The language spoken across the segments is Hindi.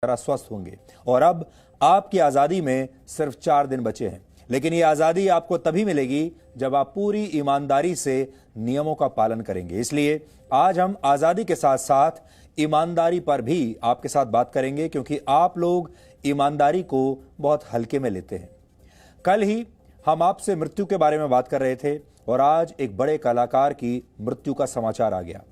तरह स्वस्थ होंगे। और अब आपकी आजादी में सिर्फ 4 दिन बचे हैं, लेकिन ये आजादी आपको तभी मिलेगी जब आप पूरी ईमानदारी से नियमों का पालन करेंगे। इसलिए आज हम आजादी के साथ साथ ईमानदारी पर भी आपके साथ बात करेंगे, क्योंकि आप लोग ईमानदारी को बहुत हल्के में लेते हैं। कल ही हम आपसे मृत्यु के बारे में बात कर रहे थे और आज एक बड़े कलाकार की मृत्यु का समाचार आ गया।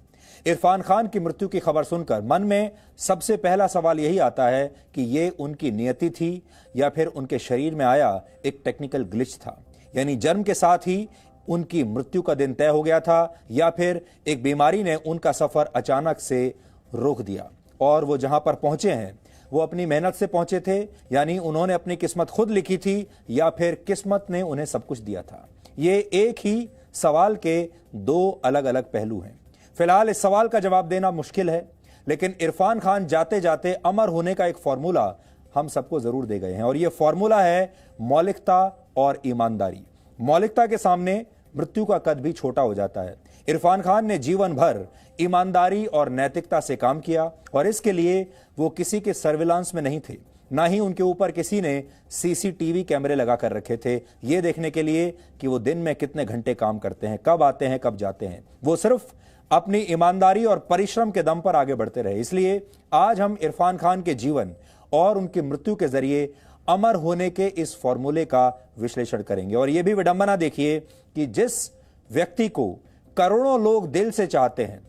इरफान खान की मृत्यु की खबर सुनकर मन में सबसे पहला सवाल यही आता है कि ये उनकी नियति थी या फिर उनके शरीर में आया एक टेक्निकल ग्लिच था, यानी जन्म के साथ ही उनकी मृत्यु का दिन तय हो गया था, या फिर एक बीमारी ने उनका सफर अचानक से रोक दिया और वो जहां पर पहुंचे हैं वो अपनी मेहनत से पहुंचे थे, यानी उन्होंने अपनी किस्मत खुद लिखी थी या फिर किस्मत ने उन्हें सब कुछ दिया था। ये एक ही सवाल के 2 अलग अलग पहलू हैं। फिलहाल इस सवाल का जवाब देना मुश्किल है, लेकिन इरफान खान जाते जाते अमर होने का एक फॉर्मूला हम सबको जरूर दे गए हैं, और यह फॉर्मूला है मौलिकता और ईमानदारी। मौलिकता के सामने मृत्यु का कद भी छोटा हो जाता है। इरफान खान ने जीवन भर ईमानदारी और नैतिकता से काम किया, और इसके लिए वो किसी के सर्विलांस में नहीं थे, ना ही उनके ऊपर किसी ने सीसीटीवी कैमरे लगा कर रखे थे ये देखने के लिए कि वो दिन में कितने घंटे काम करते हैं, कब आते हैं, कब जाते हैं। वो सिर्फ अपनी ईमानदारी और परिश्रम के दम पर आगे बढ़ते रहे। इसलिए आज हम इरफान खान के जीवन और उनकी मृत्यु के जरिए अमर होने के इस फॉर्मूले का विश्लेषण करेंगे। और यह भी विडंबना देखिए कि जिस व्यक्ति को करोड़ों लोग दिल से चाहते हैं,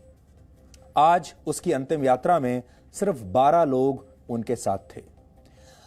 आज उसकी अंतिम यात्रा में सिर्फ 12 लोग उनके साथ थे।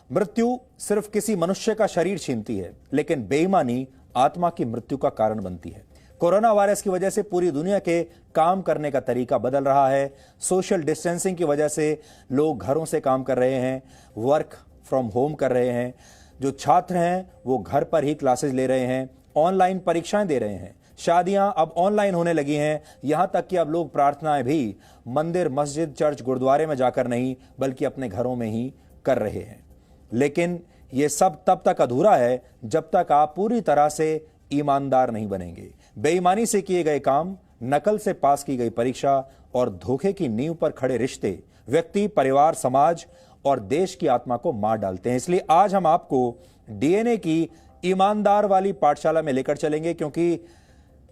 मृत्यु सिर्फ किसी मनुष्य का शरीर छीनती है, लेकिन बेईमानी आत्मा की मृत्यु का कारण बनती है। कोरोना वायरस की वजह से पूरी दुनिया के काम करने का तरीका बदल रहा है। सोशल डिस्टेंसिंग की वजह से लोग घरों से काम कर रहे हैं, वर्क फ्रॉम होम कर रहे हैं। जो छात्र हैं वो घर पर ही क्लासेस ले रहे हैं, ऑनलाइन परीक्षाएं दे रहे हैं। शादियां अब ऑनलाइन होने लगी हैं, यहां तक कि अब लोग प्रार्थनाएं भी मंदिर, मस्जिद, चर्च, गुरुद्वारे में जाकर नहीं बल्कि अपने घरों में ही कर रहे हैं। लेकिन यह सब तब तक अधूरा है जब तक आप पूरी तरह से ईमानदार नहीं बनेंगे। बेईमानी से किए गए काम, नकल से पास की गई परीक्षा और धोखे की नींव पर खड़े रिश्ते व्यक्ति, परिवार, समाज और देश की आत्मा को मार डालते हैं। इसलिए आज हम आपको डीएनए की ईमानदार वाली पाठशाला में लेकर चलेंगे, क्योंकि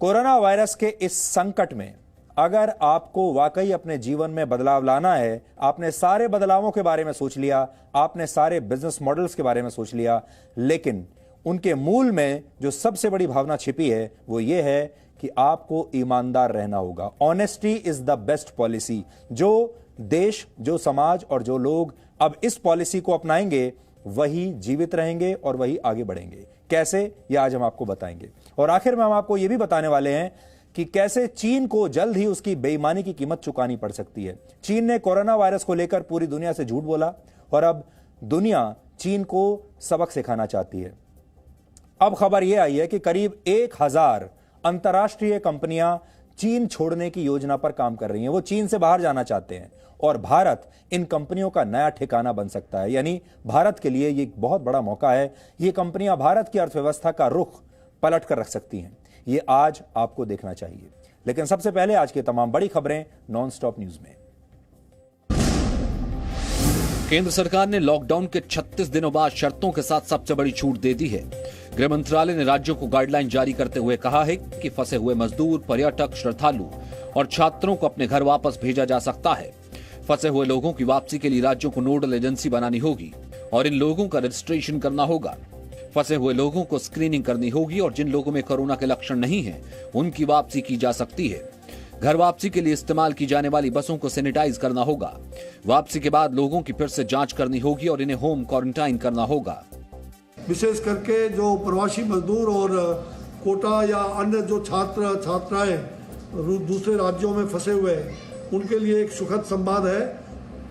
कोरोना वायरस के इस संकट में अगर आपको वाकई अपने जीवन में बदलाव लाना है, आपने सारे बदलावों के बारे में सोच लिया, आपने सारे बिजनेस मॉडल्स के बारे में सोच लिया, लेकिन उनके मूल में जो सबसे बड़ी भावना छिपी है वो ये है कि आपको ईमानदार रहना होगा। Honesty is the best policy. जो देश, जो समाज और जो लोग अब इस पॉलिसी को अपनाएंगे वही जीवित रहेंगे और वही आगे बढ़ेंगे। कैसे, ये आज हम आपको बताएंगे। और आखिर में हम आपको यह भी बताने वाले हैं कि कैसे चीन को जल्द ही उसकी बेईमानी की कीमत चुकानी पड़ सकती है। चीन ने कोरोना वायरस को लेकर पूरी दुनिया से झूठ बोला और अब दुनिया चीन को सबक सिखाना चाहती है। अब खबर यह आई है कि करीब 1000 अंतर्राष्ट्रीय कंपनियां चीन छोड़ने की योजना पर काम कर रही हैं। वो चीन से बाहर जाना चाहते हैं और भारत इन कंपनियों का नया ठिकाना बन सकता है। यानी भारत के लिए ये एक बहुत बड़ा मौका है। ये कंपनियां भारत की अर्थव्यवस्था का रुख पलट कर रख सकती हैं। ये आज आपको देखना चाहिए। लेकिन सबसे पहले आज की तमाम बड़ी खबरें नॉन स्टॉप न्यूज में। केंद्र सरकार ने लॉकडाउन के 36 दिनों बाद शर्तों के साथ सबसे बड़ी छूट दे दी है। गृह मंत्रालय ने राज्यों को गाइडलाइन जारी करते हुए कहा है कि फंसे हुए मजदूर, पर्यटक, श्रद्धालु और छात्रों को अपने घर वापस भेजा जा सकता है। फंसे हुए लोगों की वापसी के लिए राज्यों को नोडल एजेंसी बनानी होगी और इन लोगों का रजिस्ट्रेशन करना होगा। फंसे हुए लोगों को स्क्रीनिंग करनी होगी और जिन लोगों में कोरोना के लक्षण नहीं है उनकी वापसी की जा सकती है। घर वापसी के लिए इस्तेमाल की जाने वाली बसों को सैनिटाइज करना होगा। वापसी के बाद लोगों की फिर से जांच करनी होगी और इन्हें होम क्वारंटाइन करना होगा। विशेष करके जो प्रवासी मजदूर और कोटा या अन्य जो छात्र छात्राएं दूसरे राज्यों में फंसे हुए हैं उनके लिए एक सुखद संवाद है।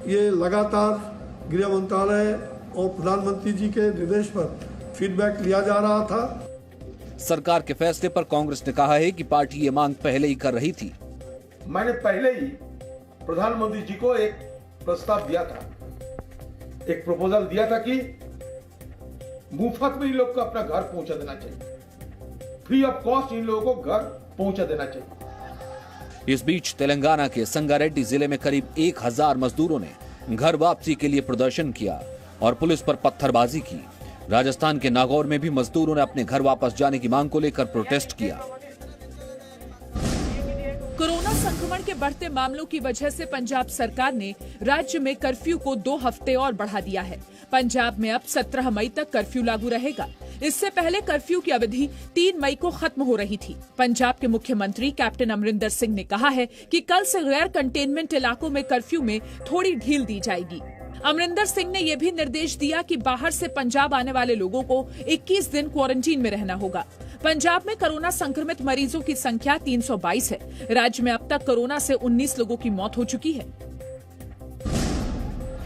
ये लगातार गृह मंत्रालय और प्रधानमंत्री जी के निर्देश पर फीडबैक लिया जा रहा था। सरकार के फैसले पर कांग्रेस ने कहा है कि पार्टी ये मांग पहले ही कर रही थी। मैंने पहले ही प्रधानमंत्री जी को एक प्रस्ताव दिया था, एक प्रपोजल दिया था कि मुफ्त में इन लोग को अपना घर पहुंचा देना चाहिए, फ्री ऑफ कॉस्ट इन लोगों को घर पहुंचा देना चाहिए। इस बीच तेलंगाना के संगारेड्डी जिले में करीब 1000 मजदूरों ने घर वापसी के लिए प्रदर्शन किया और पुलिस पर पत्थरबाजी की। राजस्थान के नागौर में भी मजदूरों ने अपने घर वापस जाने की मांग को लेकर प्रोटेस्ट किया। कोरोना संक्रमण के बढ़ते मामलों की वजह से पंजाब सरकार ने राज्य में कर्फ्यू को 2 हफ्ते और बढ़ा दिया है। पंजाब में अब 17 मई तक कर्फ्यू लागू रहेगा। इससे पहले कर्फ्यू की अवधि 3 मई को खत्म हो रही थी। पंजाब के मुख्यमंत्री कैप्टन अमरिंदर सिंह ने कहा है कि कल से गैर कंटेनमेंट इलाकों में कर्फ्यू में थोड़ी ढील दी जाएगी। अमरिंदर सिंह ने यह भी निर्देश दिया कि बाहर से पंजाब आने वाले लोगों को 21 दिन क्वारंटीन में रहना होगा। पंजाब में कोरोना संक्रमित मरीजों की संख्या 322 है। राज्य में अब तक कोरोना से 19 लोगों की मौत हो चुकी है।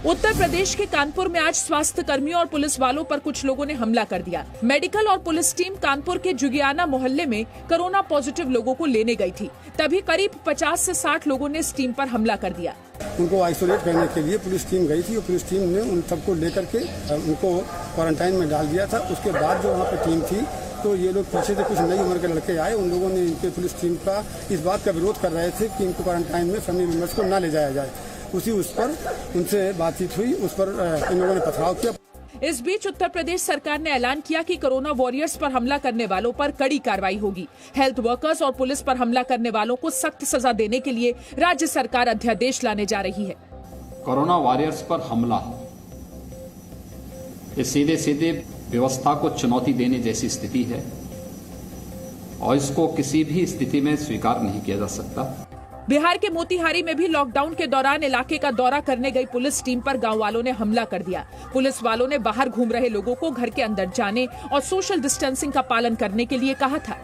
उत्तर प्रदेश के कानपुर में आज स्वास्थ्य कर्मियों और पुलिस वालों पर कुछ लोगों ने हमला कर दिया। मेडिकल और पुलिस टीम कानपुर के जुगियाना मोहल्ले में कोरोना पॉजिटिव लोगों को लेने गई थी। तभी करीब 50 से 60 लोगों ने इस टीम पर हमला कर दिया। उनको आइसोलेट करने के लिए पुलिस टीम गई थी और पुलिस टीम ने उन सबको लेकर के उनको क्वारंटाइन में डाल दिया था। उसके बाद जो वहाँ पे टीम थी तो ये लोग पीछे से कुछ नई उम्र के लड़के आए। उन लोगों ने इनके पुलिस टीम का इस बात का विरोध कर रहे थे कि इनको क्वारंटाइन में फैमिली मेंबर्स को ना ले जाया जाए। उस पर उनसे बातचीत हुई, उस पर इन लोगों ने पथराव किया। इस बीच उत्तर प्रदेश सरकार ने ऐलान किया कि कोरोना वॉरियर्स पर हमला करने वालों पर कड़ी कार्रवाई होगी। हेल्थ वर्कर्स और पुलिस पर हमला करने वालों को सख्त सजा देने के लिए राज्य सरकार अध्यादेश लाने जा रही है। कोरोना वॉरियर्स पर हमला ये सीधे सीधे व्यवस्था को चुनौती देने जैसी स्थिति है और इसको किसी भी स्थिति में स्वीकार नहीं किया जा सकता। बिहार के मोतिहारी में भी लॉकडाउन के दौरान इलाके का दौरा करने गई पुलिस टीम पर गांव वालों ने हमला कर दिया। पुलिस वालों ने बाहर घूम रहे लोगों को घर के अंदर जाने और सोशल डिस्टेंसिंग का पालन करने के लिए कहा था।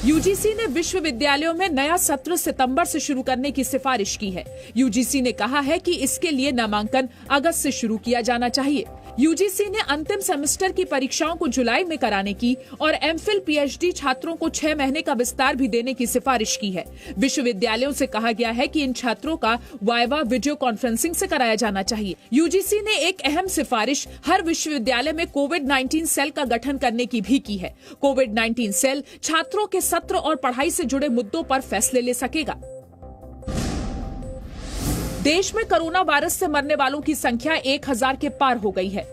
यूजीसी ने विश्वविद्यालयों में नया सत्र सितंबर से शुरू करने की सिफारिश की है। यूजीसी ने कहा है कि इसके लिए नामांकन अगस्त से शुरू किया जाना चाहिए। यूजीसी ने अंतिम सेमेस्टर की परीक्षाओं को जुलाई में कराने की और एमफिल पीएचडी छात्रों को 6 महीने का विस्तार भी देने की सिफारिश की है। विश्वविद्यालयों से कहा गया है कि इन छात्रों का वाइवा वीडियो कॉन्फ्रेंसिंग से कराया जाना चाहिए। यूजीसी ने एक अहम सिफारिश हर विश्वविद्यालय में कोविड-19 सेल का गठन करने की भी की है। कोविड-19 सेल छात्रों के सत्र और पढ़ाई से जुड़े मुद्दों पर फैसले ले सकेगा। देश में कोरोना वायरस से मरने वालों की संख्या 1000 के पार हो गई है।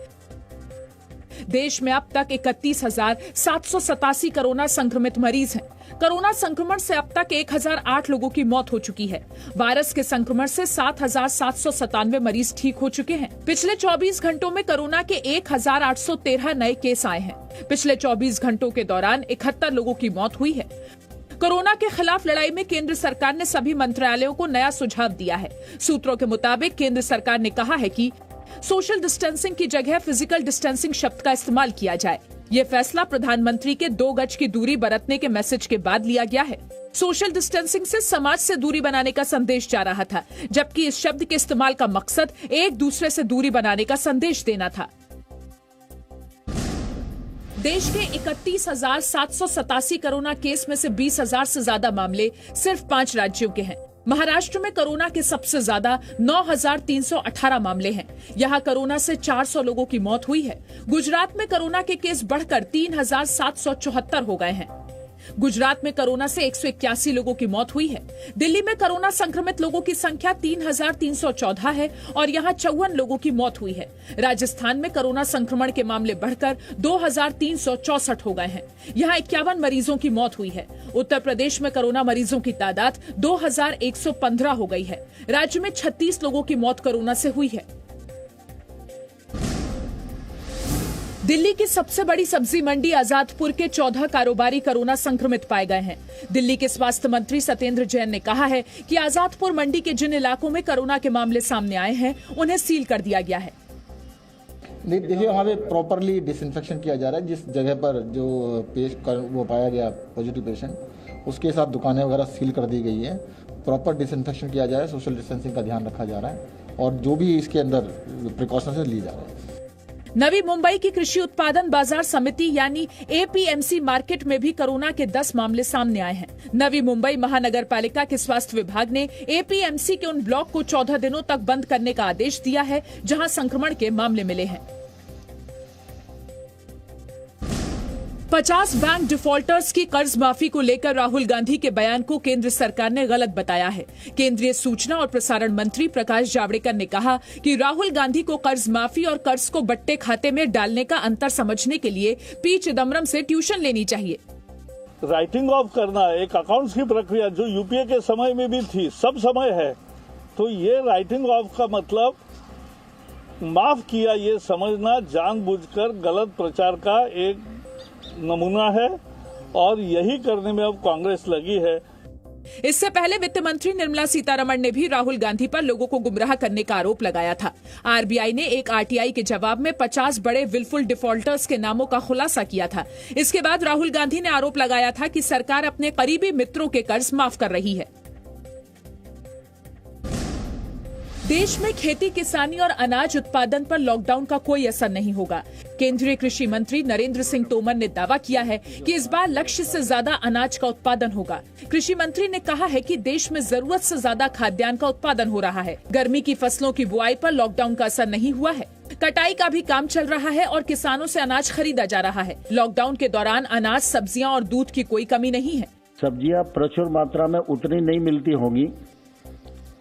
देश में अब तक 31,787 कोरोना संक्रमित मरीज हैं। कोरोना संक्रमण से अब तक 1008 लोगों की मौत हो चुकी है। वायरस के संक्रमण से 7,797 मरीज ठीक हो चुके हैं। पिछले 24 घंटों में कोरोना के 1,813 नए केस आए हैं। पिछले 24 घंटों के दौरान 71 लोगों की मौत हुई है। कोरोना के खिलाफ लड़ाई में केंद्र सरकार ने सभी मंत्रालयों को नया सुझाव दिया है। सूत्रों के मुताबिक केंद्र सरकार ने कहा है कि सोशल डिस्टेंसिंग की जगह फिजिकल डिस्टेंसिंग शब्द का इस्तेमाल किया जाए। ये फैसला प्रधानमंत्री के 2 गज की दूरी बरतने के मैसेज के बाद लिया गया है। सोशल डिस्टेंसिंग से समाज से दूरी बनाने का संदेश जा रहा था, जबकि इस शब्द के इस्तेमाल का मकसद एक दूसरे से दूरी बनाने का संदेश देना था। देश के 31,787 कोरोना केस में से 20,000 से ज्यादा मामले सिर्फ 5 राज्यों के हैं। महाराष्ट्र में कोरोना के सबसे ज्यादा 9,318 मामले हैं। यहाँ कोरोना से 400 लोगों की मौत हुई है। गुजरात में कोरोना के केस बढ़कर 3,774 हो गए हैं। गुजरात में कोरोना से 181 लोगों की मौत हुई है। दिल्ली में कोरोना संक्रमित लोगों की संख्या 3,314 है और यहाँ 54 लोगों की मौत हुई है। राजस्थान में कोरोना संक्रमण के मामले बढ़कर 2,364 हो गए हैं। यहाँ 51 मरीजों की मौत हुई है। उत्तर प्रदेश में कोरोना मरीजों की तादाद 2,115 हो गई है। राज्य में 36 लोगों की मौत कोरोना से हुई है। दिल्ली की सबसे बड़ी सब्जी मंडी आजादपुर के 14 कारोबारी कोरोना संक्रमित पाए गए हैं। दिल्ली के स्वास्थ्य मंत्री सत्येंद्र जैन ने कहा है कि आजादपुर मंडी के जिन इलाकों में कोरोना के मामले सामने आए हैं उन्हें सील कर दिया गया है। देखिए, वहाँ पे प्रॉपरली डिसइंफेक्शन किया जा रहा है। जिस जगह पर जो वो पाया गया पॉजिटिव पेशेंट, उसके साथ दुकानें वगैरह सील कर दी गई है। प्रॉपर डिसइंफेक्शन किया जा रहा है, सोशल डिस्टेंसिंग का ध्यान रखा जा रहा है और जो भी इसके अंदर प्रिकॉशंस ली जा रही है। नवी मुंबई की कृषि उत्पादन बाजार समिति यानी एपीएमसी मार्केट में भी कोरोना के 10 मामले सामने आए हैं। नवी मुंबई महानगर पालिका के स्वास्थ्य विभाग ने एपीएमसी के उन ब्लॉक को 14 दिनों तक बंद करने का आदेश दिया है जहां संक्रमण के मामले मिले हैं। 50 बैंक डिफॉल्टर्स की कर्ज माफी को लेकर राहुल गांधी के बयान को केंद्र सरकार ने गलत बताया है। केंद्रीय सूचना और प्रसारण मंत्री प्रकाश जावड़ेकर ने कहा कि राहुल गांधी को कर्ज माफी और कर्ज को बट्टे खाते में डालने का अंतर समझने के लिए पी चिदम्बरम से ट्यूशन लेनी चाहिए। राइटिंग ऑफ करना एक अकाउंट्स की प्रक्रिया जो यूपीए के समय में भी थी, सब समय है, तो ये राइटिंग ऑफ का मतलब माफ किया ये समझना जानबूझकर गलत प्रचार का एक नमूना है और यही करने में अब कांग्रेस लगी है। इससे पहले वित्त मंत्री निर्मला सीतारमण ने भी राहुल गांधी पर लोगों को गुमराह करने का आरोप लगाया था। आरबीआई ने एक आरटीआई के जवाब में 50 बड़े विलफुल डिफॉल्टर्स के नामों का खुलासा किया था। इसके बाद राहुल गांधी ने आरोप लगाया था कि सरकार अपने करीबी मित्रों के कर्ज माफ कर रही है। देश में खेती किसानी और अनाज उत्पादन पर लॉकडाउन का कोई असर नहीं होगा। केंद्रीय कृषि मंत्री नरेंद्र सिंह तोमर ने दावा किया है कि इस बार लक्ष्य से ज्यादा अनाज का उत्पादन होगा। कृषि मंत्री ने कहा है कि देश में जरूरत से ज्यादा खाद्यान्न का उत्पादन हो रहा है। गर्मी की फसलों की बुआई पर लॉकडाउन का असर नहीं हुआ है। कटाई का भी काम चल रहा है और किसानों से अनाज खरीदा जा रहा है। लॉकडाउन के दौरान अनाज, सब्जियां और दूध की कोई कमी नहीं है। सब्जियां प्रचुर मात्रा में उतनी नहीं मिलती होंगी,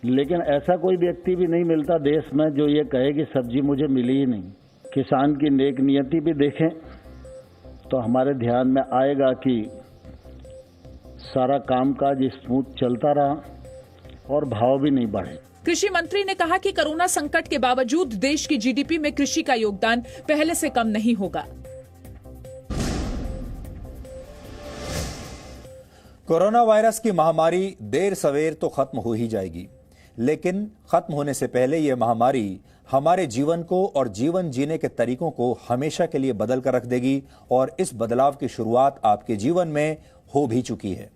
लेकिन ऐसा कोई व्यक्ति भी नहीं मिलता देश में जो ये कहे कि सब्जी मुझे मिली ही नहीं। किसान की नेक नियति भी देखें तो हमारे ध्यान में आएगा कि सारा कामकाज स्मूथ चलता रहा और भाव भी नहीं बढ़े। कृषि मंत्री ने कहा कि कोरोना संकट के बावजूद देश की जीडीपी में कृषि का योगदान पहले से कम नहीं होगा। कोरोना वायरस की महामारी देर सवेर तो खत्म हो ही जाएगी, लेकिन खत्म होने से पहले यह महामारी हमारे जीवन को और जीवन जीने के तरीकों को हमेशा के लिए बदल कर रख देगी और इस बदलाव की शुरुआत आपके जीवन में हो भी चुकी है।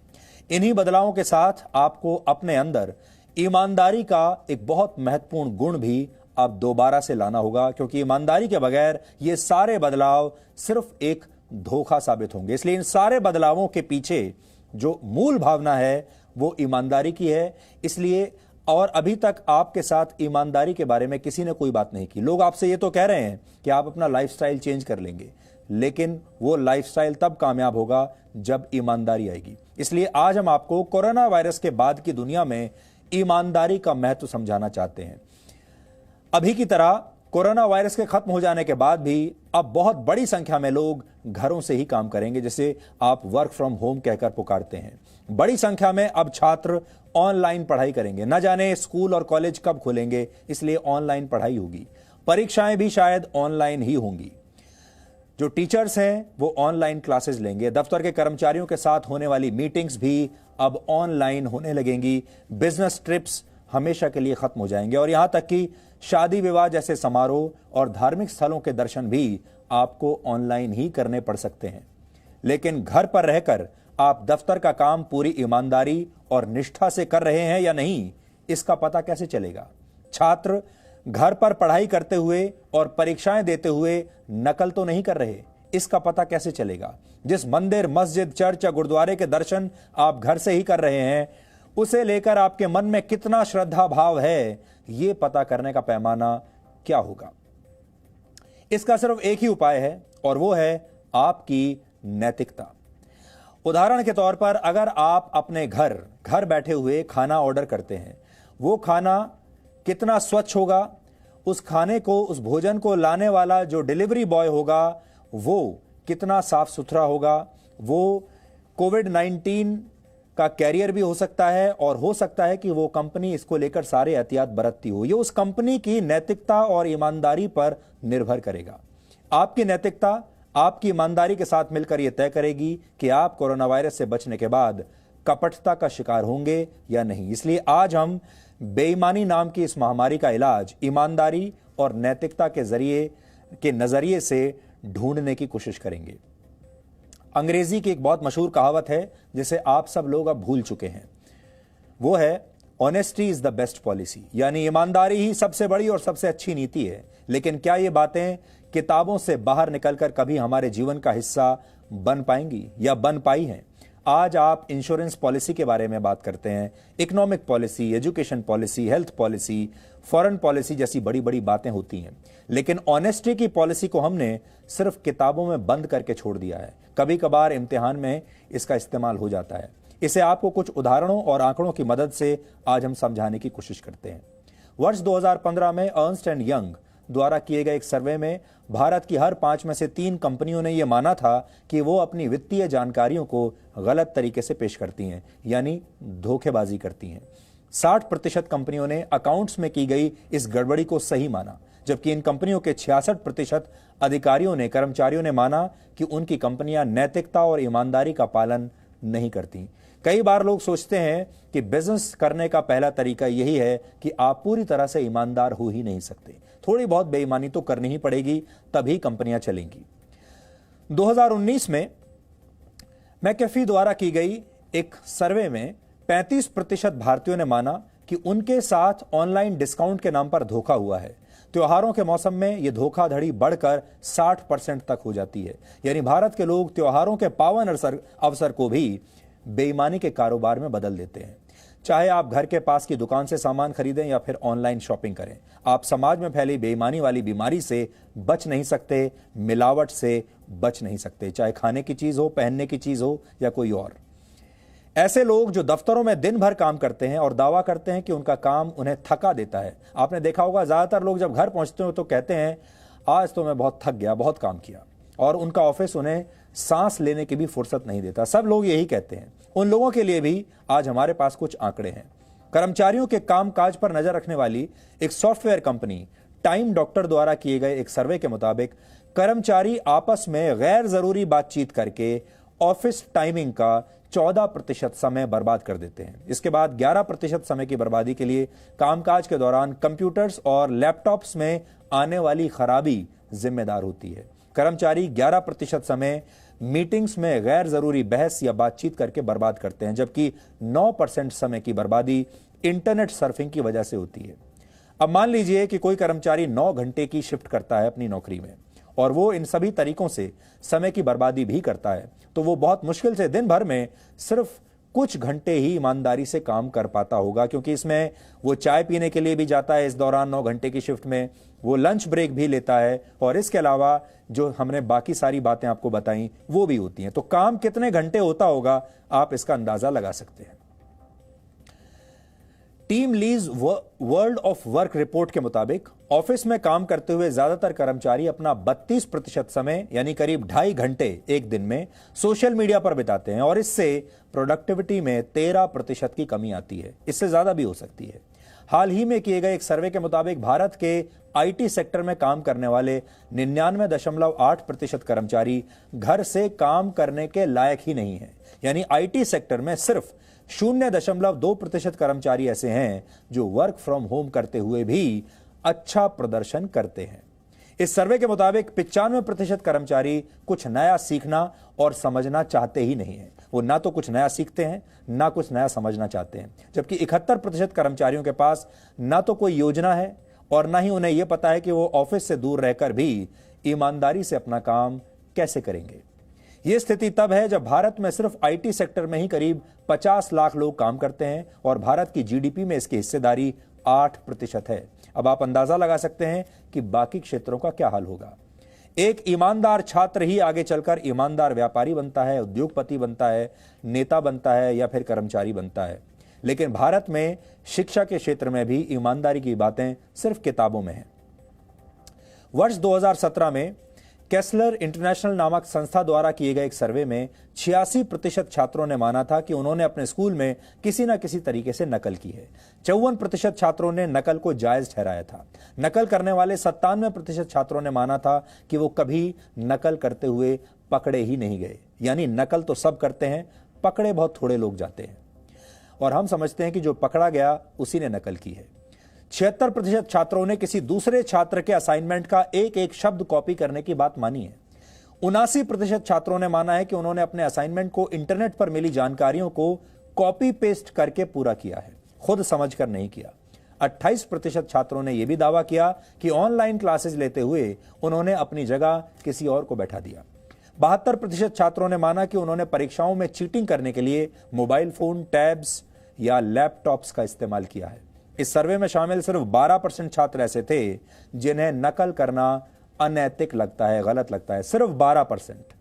इन्हीं बदलावों के साथ आपको अपने अंदर ईमानदारी का एक बहुत महत्वपूर्ण गुण भी अब दोबारा से लाना होगा, क्योंकि ईमानदारी के बगैर ये सारे बदलाव सिर्फ एक धोखा साबित होंगे। इसलिए इन सारे बदलावों के पीछे जो मूल भावना है वो ईमानदारी की है। इसलिए और अभी तक आपके साथ ईमानदारी के बारे में किसी ने कोई बात नहीं की। लोग आपसे ये तो कह रहे हैं कि आप अपना लाइफस्टाइल चेंज कर लेंगे, लेकिन वो लाइफस्टाइल तब कामयाब होगा जब ईमानदारी आएगी। इसलिए आज हम आपको कोरोना वायरस के बाद की दुनिया में ईमानदारी का महत्व समझाना चाहते हैं। अभी की तरह कोरोना वायरस के खत्म हो जाने के बाद भी अब बहुत बड़ी संख्या में लोग घरों से ही काम करेंगे, जिसे आप वर्क फ्रॉम होम कहकर पुकारते हैं। बड़ी संख्या में अब छात्र ऑनलाइन पढ़ाई करेंगे। न जाने स्कूल और कॉलेज कब खुलेंगे, इसलिए ऑनलाइन पढ़ाई होगी। परीक्षाएं भी शायद ऑनलाइन ही होंगी। जो टीचर्स हैं वो ऑनलाइन क्लासेस लेंगे। दफ्तर के कर्मचारियों के साथ होने वाली मीटिंग्स भी अब ऑनलाइन होने लगेंगी। बिजनेस ट्रिप्स हमेशा के लिए खत्म हो जाएंगे और यहां तक कि शादी विवाह जैसे समारोह और धार्मिक स्थलों के दर्शन भी आपको ऑनलाइन ही करने पड़ सकते हैं। लेकिन घर पर रहकर आप दफ्तर का काम पूरी ईमानदारी और निष्ठा से कर रहे हैं या नहीं, इसका पता कैसे चलेगा? छात्र घर पर पढ़ाई करते हुए और परीक्षाएं देते हुए नकल तो नहीं कर रहे, इसका पता कैसे चलेगा? जिस मंदिर, मस्जिद, चर्च या गुरुद्वारे के दर्शन आप घर से ही कर रहे हैं, उसे लेकर आपके मन में कितना श्रद्धा भाव है, यह पता करने का पैमाना क्या होगा? इसका सिर्फ एक ही उपाय है और वो है आपकी नैतिकता। उदाहरण के तौर पर अगर आप अपने घर बैठे हुए खाना ऑर्डर करते हैं, वो खाना कितना स्वच्छ होगा, उस खाने को, उस भोजन को लाने वाला जो डिलीवरी बॉय होगा वो कितना साफ सुथरा होगा, वो कोविड-19 का कैरियर भी हो सकता है और हो सकता है कि वो कंपनी इसको लेकर सारे एहतियात बरतती हो। ये उस कंपनी की नैतिकता और ईमानदारी पर निर्भर करेगा। आपकी नैतिकता आपकी ईमानदारी के साथ मिलकर यह तय करेगी कि आप कोरोना वायरस से बचने के बाद कपटता का शिकार होंगे या नहीं। इसलिए आज हम बेईमानी नाम की इस महामारी का इलाज ईमानदारी और नैतिकता के नजरिए से ढूंढने की कोशिश करेंगे। अंग्रेजी की एक बहुत मशहूर कहावत है जिसे आप सब लोग अब भूल चुके हैं। वो है honesty is the best policy, यानी ईमानदारी ही सबसे बड़ी और सबसे अच्छी नीति है। लेकिन क्या ये बातें किताबों से बाहर निकलकर कभी हमारे जीवन का हिस्सा बन पाएंगी या बन पाई हैं? आज आप इंश्योरेंस पॉलिसी के बारे में बात करते हैं, economic policy, education policy, health policy, foreign policy जैसी बड़ी बड़ी बातें होती हैं। लेकिन ऑनेस्टी की पॉलिसी को हमने सिर्फ किताबों में बंद करके छोड़ दिया है। कभी कभार इम्तिहान में इसका इस्तेमाल हो जाता है। इसे आपको कुछ उदाहरणों और आंकड़ों की मदद से आज हम समझाने की कोशिश करते हैं। वर्ष 2015 में अर्न्स्ट एंड यंग द्वारा किए गए एक सर्वे में भारत की हर 5 में से 3 कंपनियों ने यह माना था कि वो अपनी वित्तीय जानकारियों को गलत तरीके से पेश करती हैं, यानी धोखेबाजी करती हैं। 60% कंपनियों ने अकाउंट्स में की गई इस गड़बड़ी को सही माना, जबकि इन कंपनियों के 66% अधिकारियों ने, कर्मचारियों ने माना कि उनकी कंपनियां नैतिकता और ईमानदारी का पालन नहीं करती। कई बार लोग सोचते हैं कि बिजनेस करने का पहला तरीका यही है कि आप पूरी तरह से ईमानदार हो ही नहीं सकते, थोड़ी बहुत बेईमानी तो करनी ही पड़ेगी, तभी कंपनियां चलेंगी। 2019 में मैकेफी द्वारा की गई एक सर्वे में 35% भारतीयों ने माना कि उनके साथ ऑनलाइन डिस्काउंट के नाम पर धोखा हुआ है। त्योहारों के मौसम में यह धोखाधड़ी बढ़कर 60% तक हो जाती है, यानी भारत के लोग त्योहारों के पावन अवसर को भी बेईमानी के कारोबार में बदल देते हैं। चाहे आप घर के पास की दुकान से सामान खरीदें या फिर ऑनलाइन शॉपिंग करें, आप समाज में फैली बेईमानी वाली बीमारी से बच नहीं सकते, मिलावट से बच नहीं सकते, चाहे खाने की चीज हो, पहनने की चीज हो या कोई और। ऐसे लोग जो दफ्तरों में दिन भर काम करते हैं और दावा करते हैं कि उनका काम उन्हें थका देता है। आपने देखा होगा, ज्यादातर लोग जब घर पहुंचते हो तो कहते हैं आज तो मैं बहुत थक गया, बहुत काम किया, और उनका ऑफिस उन्हें सांस लेने की भी फुर्सत नहीं देता। सब लोग यही कहते हैं। उन लोगों के लिए भी आज हमारे पास कुछ आंकड़े हैं। कर्मचारियों के कामकाज पर नजर रखने वाली एक सॉफ्टवेयर कंपनी टाइम डॉक्टर द्वारा किए गए एक सर्वे के मुताबिक कर्मचारी आपस में गैर जरूरी बातचीत करके ऑफिस टाइमिंग का 14% समय बर्बाद कर देते हैं। इसके बाद 11% समय की बर्बादी के लिए कामकाज के दौरान कंप्यूटर्स और लैपटॉप्स में आने वाली खराबी जिम्मेदार होती है। कर्मचारी 11% समय मीटिंग्स में गैर जरूरी बहस या बातचीत करके बर्बाद करते हैं, जबकि 9% समय की बर्बादी इंटरनेट सर्फिंग की वजह से होती है। अब मान लीजिए कि कोई कर्मचारी 9 घंटे की शिफ्ट करता है अपनी नौकरी में और वो इन सभी तरीकों से समय की बर्बादी भी करता है, तो वो बहुत मुश्किल से दिन भर में सिर्फ कुछ घंटे ही ईमानदारी से काम कर पाता होगा, क्योंकि इसमें वो चाय पीने के लिए भी जाता है, इस दौरान 9 घंटे की शिफ्ट में वो लंच ब्रेक भी लेता है, और इसके अलावा जो हमने बाकी सारी बातें आपको बताई वो भी होती हैं। तो काम कितने घंटे होता होगा, आप इसका अंदाजा लगा सकते हैं। Team lease world of work report के मुताबिक ऑफिस में काम करते हुए ज्यादातर कर्मचारी अपना 32% समय यानी करीब 2.5 घंटे एक दिन में सोशल मीडिया पर बिताते हैं, और इससे प्रोडक्टिविटी में 13% की कमी आती है। इससे ज्यादा भी हो सकती है। हाल ही में किए गए एक सर्वे के मुताबिक भारत के आईटी सेक्टर में काम करने वाले 99.8% कर्मचारी घर से काम करने के लायक ही नहीं है, यानी आईटी सेक्टर में सिर्फ 0.2% कर्मचारी ऐसे हैं जो वर्क फ्रॉम होम करते हुए भी अच्छा प्रदर्शन करते हैं। इस सर्वे के मुताबिक 95% कर्मचारी कुछ नया सीखना और समझना चाहते ही नहीं है। वो ना तो कुछ नया सीखते हैं, ना कुछ नया समझना चाहते हैं, जबकि 71% कर्मचारियों के पास ना तो कोई योजना है और ना ही उन्हें यह पता है कि वो ऑफिस से दूर रहकर भी ईमानदारी से अपना काम कैसे करेंगे। यह स्थिति तब है जब भारत में सिर्फ आईटी सेक्टर में ही करीब 50 लाख लोग काम करते हैं और भारत की जीडीपी में इसकी हिस्सेदारी 8% है। अब आप अंदाजा लगा सकते हैं कि बाकी क्षेत्रों का क्या हाल होगा। एक ईमानदार छात्र ही आगे चलकर ईमानदार व्यापारी बनता है, उद्योगपति बनता है, नेता बनता है या फिर कर्मचारी बनता है। लेकिन भारत में शिक्षा के क्षेत्र में भी ईमानदारी की बातें सिर्फ किताबों में हैं। वर्ष 2017 में केसलर इंटरनेशनल नामक संस्था द्वारा किए गए एक सर्वे में 86% छात्रों ने माना था कि उन्होंने अपने स्कूल में किसी न किसी तरीके से नकल की है। 54% छात्रों ने नकल को जायज ठहराया था। नकल करने वाले 97% छात्रों ने माना था कि वो कभी नकल करते हुए पकड़े ही नहीं गए, यानी नकल तो सब करते हैं, पकड़े बहुत थोड़े लोग जाते हैं, और हम समझते हैं कि जो पकड़ा गया उसी ने नकल की है। 76% छात्रों ने किसी दूसरे छात्र के असाइनमेंट का एक एक शब्द कॉपी करने की बात मानी है। 79% छात्रों ने माना है कि उन्होंने अपने असाइनमेंट को इंटरनेट पर मिली जानकारियों को कॉपी पेस्ट करके पूरा किया है, खुद समझकर नहीं किया। 28% छात्रों ने यह भी दावा किया कि ऑनलाइन क्लासेस लेते हुए उन्होंने अपनी जगह किसी और को बैठा दिया। 72% छात्रों ने माना कि उन्होंने परीक्षाओं में चीटिंग करने के लिए मोबाइल फोन, टैब्स या लैपटॉप्स का इस्तेमाल किया है। इस सर्वे में शामिल सिर्फ 12% छात्र ऐसे थे जिन्हें नकल करना अनैतिक लगता है, गलत लगता है, सिर्फ 12%।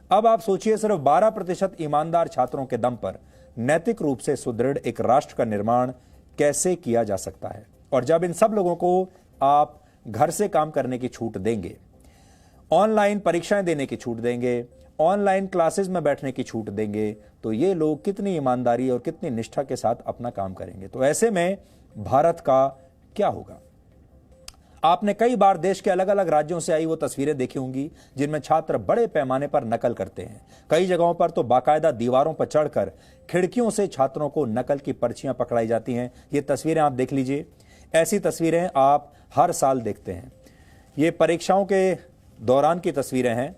अब आप सोचिए, सिर्फ 12% ईमानदार छात्रों के दम पर नैतिक रूप से सुदृढ़ एक राष्ट्र का निर्माण कैसे किया जा सकता है। और जब इन सब लोगों को आप घर से काम करने की छूट देंगे, ऑनलाइन परीक्षाएं देने की छूट देंगे, ऑनलाइन क्लासेस में बैठने की छूट देंगे, तो ये लोग कितनी ईमानदारी और कितनी निष्ठा के साथ अपना काम करेंगे। तो ऐसे में भारत का क्या होगा। आपने कई बार देश के अलग अलग राज्यों से आई वो तस्वीरें देखी होंगी जिनमें छात्र बड़े पैमाने पर नकल करते हैं। कई जगहों पर तो बाकायदा दीवारों पर चढ़कर खिड़कियों से छात्रों को नकल की पर्चियां पकड़ाई जाती हैं। ये तस्वीरें आप देख लीजिए, ऐसी तस्वीरें आप हर साल देखते हैं। ये परीक्षाओं के दौरान की तस्वीरें हैं।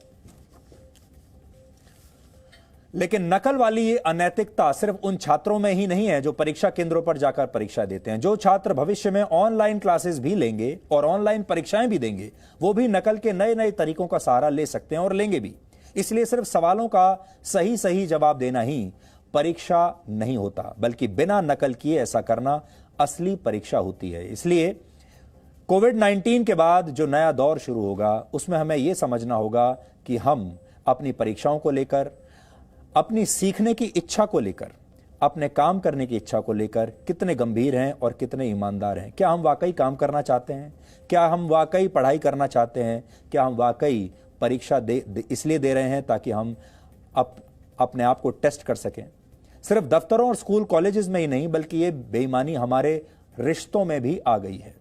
लेकिन नकल वाली ये अनैतिकता सिर्फ उन छात्रों में ही नहीं है जो परीक्षा केंद्रों पर जाकर परीक्षा देते हैं। जो छात्र भविष्य में ऑनलाइन क्लासेस भी लेंगे और ऑनलाइन परीक्षाएं भी देंगे, वो भी नकल के नए नए तरीकों का सहारा ले सकते हैं और लेंगे भी। इसलिए सिर्फ सवालों का सही सही जवाब देना ही परीक्षा नहीं होता, बल्कि बिना नकल किए ऐसा करना असली परीक्षा होती है। इसलिए कोविड-19 के बाद जो नया दौर शुरू होगा, उसमें हमें यह समझना होगा कि हम अपनी परीक्षाओं को लेकर, अपनी सीखने की इच्छा को लेकर, अपने काम करने की इच्छा को लेकर कितने गंभीर हैं और कितने ईमानदार हैं। क्या हम वाकई काम करना चाहते हैं? क्या हम वाकई पढ़ाई करना चाहते हैं? क्या हम वाकई परीक्षा इसलिए दे रहे हैं ताकि हम अपने आप को टेस्ट कर सकें? सिर्फ दफ्तरों और स्कूल कॉलेजेस में ही नहीं, बल्कि ये बेईमानी हमारे रिश्तों में भी आ गई है।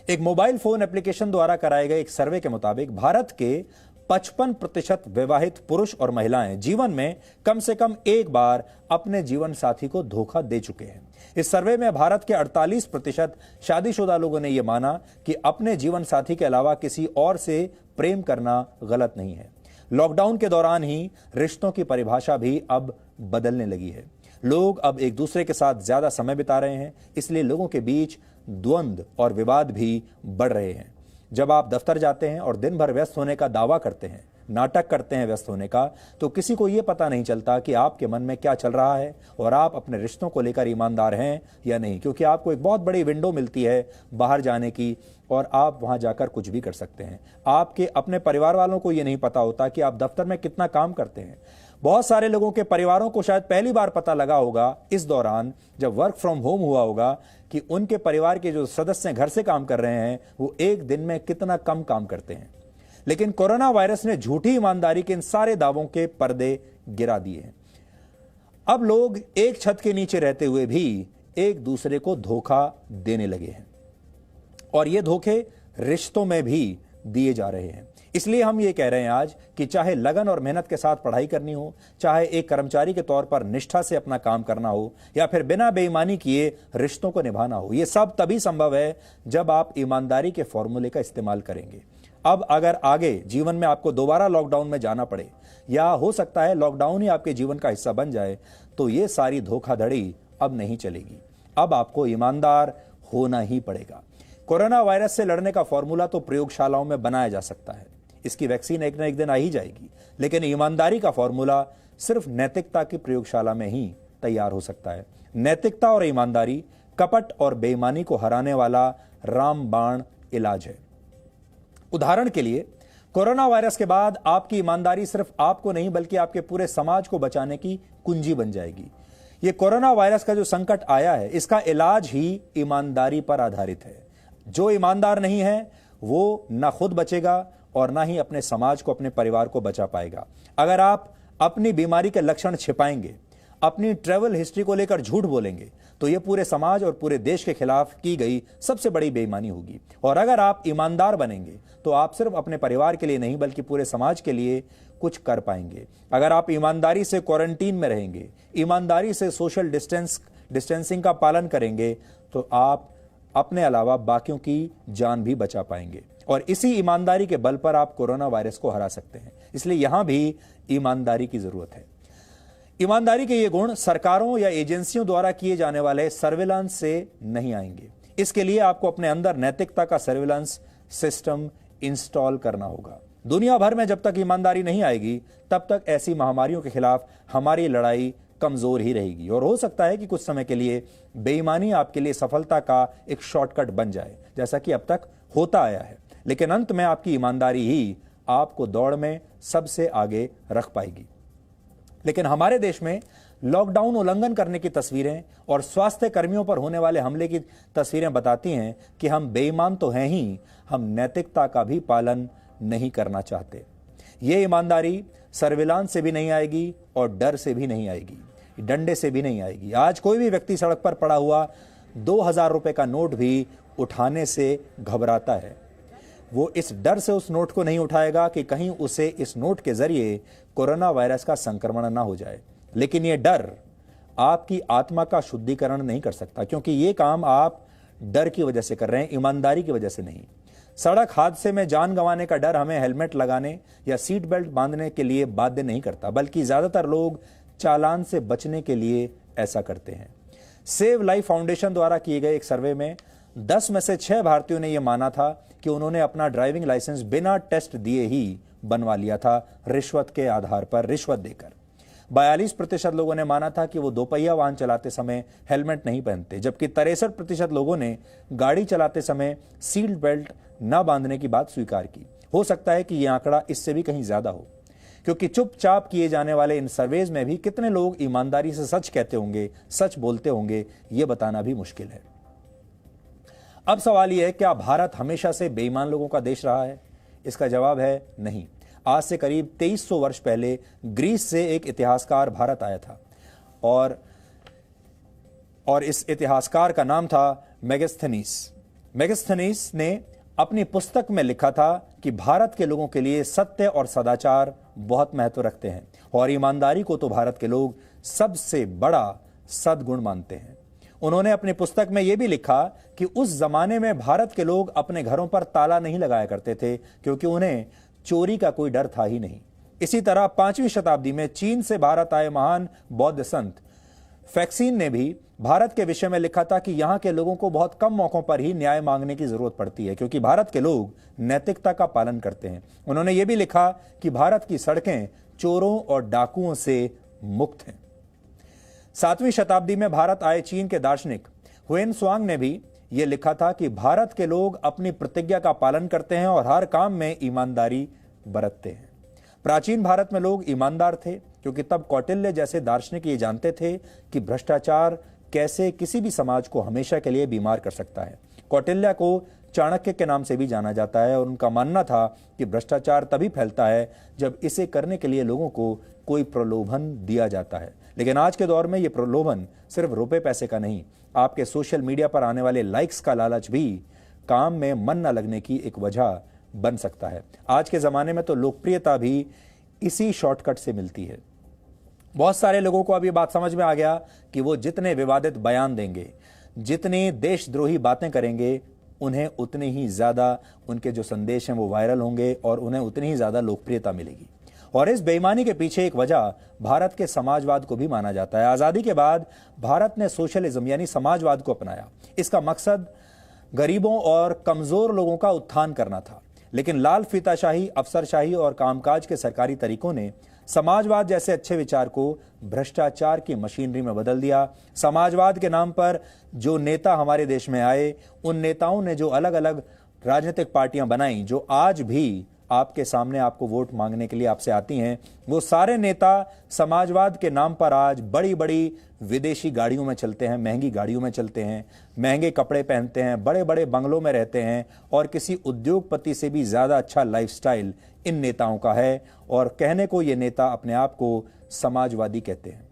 एक मोबाइल फोन एप्लीकेशन द्वारा कराए गए एक सर्वे के मुताबिक भारत के 55% विवाहित पुरुष और महिलाएं जीवन में कम से कम एक बार अपने जीवन साथी को धोखा दे चुके हैं। इस सर्वे में भारत के 48% शादीशुदा लोगों ने यह माना कि अपने जीवन साथी के अलावा किसी और से प्रेम करना गलत नहीं है। लॉकडाउन के दौरान ही रिश्तों की परिभाषा भी अब बदलने लगी है। लोग अब एक दूसरे के साथ ज्यादा समय बिता रहे हैं, इसलिए लोगों के बीच द्वंद्व और विवाद भी बढ़ रहे हैं। जब आप दफ्तर जाते हैं और दिन भर व्यस्त होने का दावा करते हैं, नाटक करते हैं व्यस्त होने का, तो किसी को यह पता नहीं चलता कि आपके मन में क्या चल रहा है और आप अपने रिश्तों को लेकर ईमानदार हैं या नहीं, क्योंकि आपको एक बहुत बड़ी विंडो मिलती है बाहर जाने की और आप वहां जाकर कुछ भी कर सकते हैं। आपके अपने परिवार वालों को यह नहीं पता होता कि आप दफ्तर में कितना काम करते हैं। बहुत सारे लोगों के परिवारों को शायद पहली बार पता लगा होगा इस दौरान जब वर्क फ्रॉम होम हुआ होगा कि उनके परिवार के जो सदस्य घर से काम कर रहे हैं वो एक दिन में कितना कम काम करते हैं। लेकिन कोरोना वायरस ने झूठी ईमानदारी के इन सारे दावों के पर्दे गिरा दिए हैं। अब लोग एक छत के नीचे रहते हुए भी एक दूसरे को धोखा देने लगे हैं और ये धोखे रिश्तों में भी दिए जा रहे हैं। इसलिए हम ये कह रहे हैं आज कि चाहे लगन और मेहनत के साथ पढ़ाई करनी हो, चाहे एक कर्मचारी के तौर पर निष्ठा से अपना काम करना हो, या फिर बिना बेईमानी किए रिश्तों को निभाना हो, ये सब तभी संभव है जब आप ईमानदारी के फॉर्मूले का इस्तेमाल करेंगे। अब अगर आगे जीवन में आपको दोबारा लॉकडाउन में जाना पड़े या हो सकता है लॉकडाउन ही आपके जीवन का हिस्सा बन जाए, तो ये सारी धोखाधड़ी अब नहीं चलेगी। अब आपको ईमानदार होना ही पड़ेगा। कोरोना वायरस से लड़ने का फॉर्मूला तो प्रयोगशालाओं में बनाया जा सकता है, इसकी वैक्सीन एक न एक दिन आ ही जाएगी, लेकिन ईमानदारी का फॉर्मूला सिर्फ नैतिकता की प्रयोगशाला में ही तैयार हो सकता है। नैतिकता और ईमानदारी कपट और बेईमानी को हराने वाला रामबाण इलाज है। उदाहरण के लिए, कोरोना वायरस के बाद आपकी ईमानदारी सिर्फ आपको नहीं बल्कि आपके पूरे समाज को बचाने की कुंजी बन जाएगी। ये कोरोना वायरस का जो संकट आया है, इसका इलाज ही ईमानदारी पर आधारित है। जो ईमानदार नहीं है वो ना खुद बचेगा और ना ही अपने समाज को, अपने परिवार को बचा पाएगा। अगर आप अपनी बीमारी के लक्षण छिपाएंगे, अपनी ट्रैवल हिस्ट्री को लेकर झूठ बोलेंगे, तो यह पूरे समाज और पूरे देश के खिलाफ की गई सबसे बड़ी बेईमानी होगी। और अगर आप ईमानदार बनेंगे तो आप सिर्फ अपने परिवार के लिए नहीं बल्कि पूरे समाज के लिए कुछ कर पाएंगे। अगर आप ईमानदारी से क्वारंटीन में रहेंगे, ईमानदारी से सोशल डिस्टेंसिंग का पालन करेंगे, तो आप अपने अलावा बाकियों की जान भी बचा पाएंगे और इसी ईमानदारी के बल पर आप कोरोना वायरस को हरा सकते हैं। इसलिए यहां भी ईमानदारी की जरूरत है। ईमानदारी के ये गुण सरकारों या एजेंसियों द्वारा किए जाने वाले सर्विलांस से नहीं आएंगे। इसके लिए आपको अपने अंदर नैतिकता का सर्विलांस सिस्टम इंस्टॉल करना होगा। दुनिया भर में जब तक ईमानदारी नहीं आएगी, तब तक ऐसी महामारियों के खिलाफ हमारी लड़ाई कमजोर ही रहेगी और हो सकता है कि कुछ समय के लिए बेईमानी आपके लिए सफलता का एक शॉर्टकट बन जाए, जैसा कि अब तक होता आया है। लेकिन अंत में आपकी ईमानदारी ही आपको दौड़ में सबसे आगे रख पाएगी। लेकिन हमारे देश में लॉकडाउन उल्लंघन करने की तस्वीरें और स्वास्थ्य कर्मियों पर होने वाले हमले की तस्वीरें बताती हैं कि हम बेईमान तो हैं ही, हम नैतिकता का भी पालन नहीं करना चाहते। ये ईमानदारी सर्विलांस से भी नहीं आएगी और डर से भी नहीं आएगी, डंडे से भी नहीं आएगी। आज कोई भी व्यक्ति सड़क पर पड़ा हुआ 2000 रुपए का नोट भी उठाने से घबराता है। वो इस डर से उस नोट को नहीं उठाएगा कि कहीं उसे इस नोट के जरिए कोरोना वायरस का संक्रमण ना हो जाए। लेकिन ये डर आपकी आत्मा का शुद्धिकरण नहीं कर सकता, क्योंकि ये काम आप डर की वजह से कर रहे हैं, ईमानदारी की वजह से नहीं। सड़क हादसे में जान गंवाने का डर हमें हेलमेट लगाने या सीट बेल्ट बांधने के लिए बाध्य नहीं करता, बल्कि ज्यादातर लोग चालान से बचने के लिए ऐसा करते हैं। सेव लाइफ फाउंडेशन द्वारा किए गए एक सर्वे में 10 में से 6 भारतीयों ने यह माना था कि उन्होंने अपना ड्राइविंग लाइसेंस बिना टेस्ट दिए ही बनवा लिया था, रिश्वत के आधार पर, रिश्वत देकर। 42% लोगों ने माना था कि वो दोपहिया वाहन चलाते समय हेलमेट नहीं पहनते, जबकि 63% लोगों ने गाड़ी चलाते समय सीट बेल्ट न बांधने की बात स्वीकार की। हो सकता है कि यह आंकड़ा इससे भी कहीं ज्यादा हो, क्योंकि चुपचाप किए जाने वाले इन सर्वेज में भी कितने लोग ईमानदारी से सच कहते होंगे, सच बोलते होंगे, यह बताना भी मुश्किल है। अब सवाल यह है, क्या भारत हमेशा से बेईमान लोगों का देश रहा है? इसका जवाब है नहीं। आज से करीब 2300 वर्ष पहले ग्रीस से एक इतिहासकार भारत आया था और इस इतिहासकार का नाम था मेगास्थनीस। मेगास्थनीस ने अपनी पुस्तक में लिखा था कि भारत के लोगों के लिए सत्य और सदाचार बहुत महत्व रखते हैं और ईमानदारी को तो भारत के लोग सबसे बड़ा सद्गुण मानते हैं। उन्होंने अपनी पुस्तक में यह भी लिखा कि उस जमाने में भारत के लोग अपने घरों पर ताला नहीं लगाया करते थे, क्योंकि उन्हें चोरी का कोई डर था ही नहीं। इसी तरह 5वीं शताब्दी में चीन से भारत आए महान बौद्ध संत फैक्सीन ने भी भारत के विषय में लिखा था कि यहां के लोगों को बहुत कम मौकों पर ही न्याय मांगने की जरूरत पड़ती है, क्योंकि भारत के लोग नैतिकता का पालन करते हैं। उन्होंने यह भी लिखा कि भारत की सड़कें चोरों और डाकुओं से मुक्त हैं। 7वीं शताब्दी में भारत आए चीन के दार्शनिक हुएनत्सांग ने भी यह लिखा था कि भारत के लोग अपनी प्रतिज्ञा का पालन करते हैं और हर काम में ईमानदारी बरतते हैं। प्राचीन भारत में लोग ईमानदार थे, क्योंकि तब कौटिल्य जैसे दार्शनिक ये जानते थे कि भ्रष्टाचार कैसे किसी भी समाज को हमेशा के लिए बीमार कर सकता है। कौटिल्य को चाणक्य के नाम से भी जाना जाता है और उनका मानना था कि भ्रष्टाचार तभी फैलता है जब इसे करने के लिए लोगों को कोई प्रलोभन दिया जाता है। लेकिन आज के दौर में यह प्रलोभन सिर्फ रुपए पैसे का नहीं, आपके सोशल मीडिया पर आने वाले लाइक्स का लालच भी काम में मन न लगने की एक वजह बन सकता है। आज के जमाने में तो लोकप्रियता भी इसी शॉर्टकट से मिलती है। बहुत सारे लोगों को अब ये बात समझ में आ गया कि वो जितने विवादित बयान देंगे, जितनी देशद्रोही बातें करेंगे, उन्हें उतनी ही ज्यादा उनके जो संदेश हैं वो वायरल होंगे और उन्हें उतनी ही ज्यादा लोकप्रियता मिलेगी। और इस बेईमानी के पीछे एक वजह भारत के समाजवाद को भी माना जाता है। आजादी के बाद भारत ने सोशलिज्म यानी समाजवाद को अपनाया। इसका मकसद गरीबों और कमजोर लोगों का उत्थान करना था। लेकिन लाल फीताशाही, अफसरशाही और कामकाज के सरकारी तरीकों ने समाजवाद जैसे अच्छे विचार को भ्रष्टाचार की मशीनरी में बदल दिया। समाजवाद के नाम पर जो नेता हमारे देश में आए, उन नेताओं ने जो अलग अलग राजनीतिक पार्टियां बनाई, जो आज भी आपके सामने आपको वोट मांगने के लिए आपसे आती हैं, वो सारे नेता समाजवाद के नाम पर आज बड़ी बड़ी विदेशी गाड़ियों में चलते हैं, महंगी गाड़ियों में चलते हैं, महंगे कपड़े पहनते हैं, बड़े बड़े बंगलों में रहते हैं और किसी उद्योगपति से भी ज्यादा अच्छा लाइफस्टाइल इन नेताओं का है। और कहने को ये नेता अपने आप को समाजवादी कहते हैं।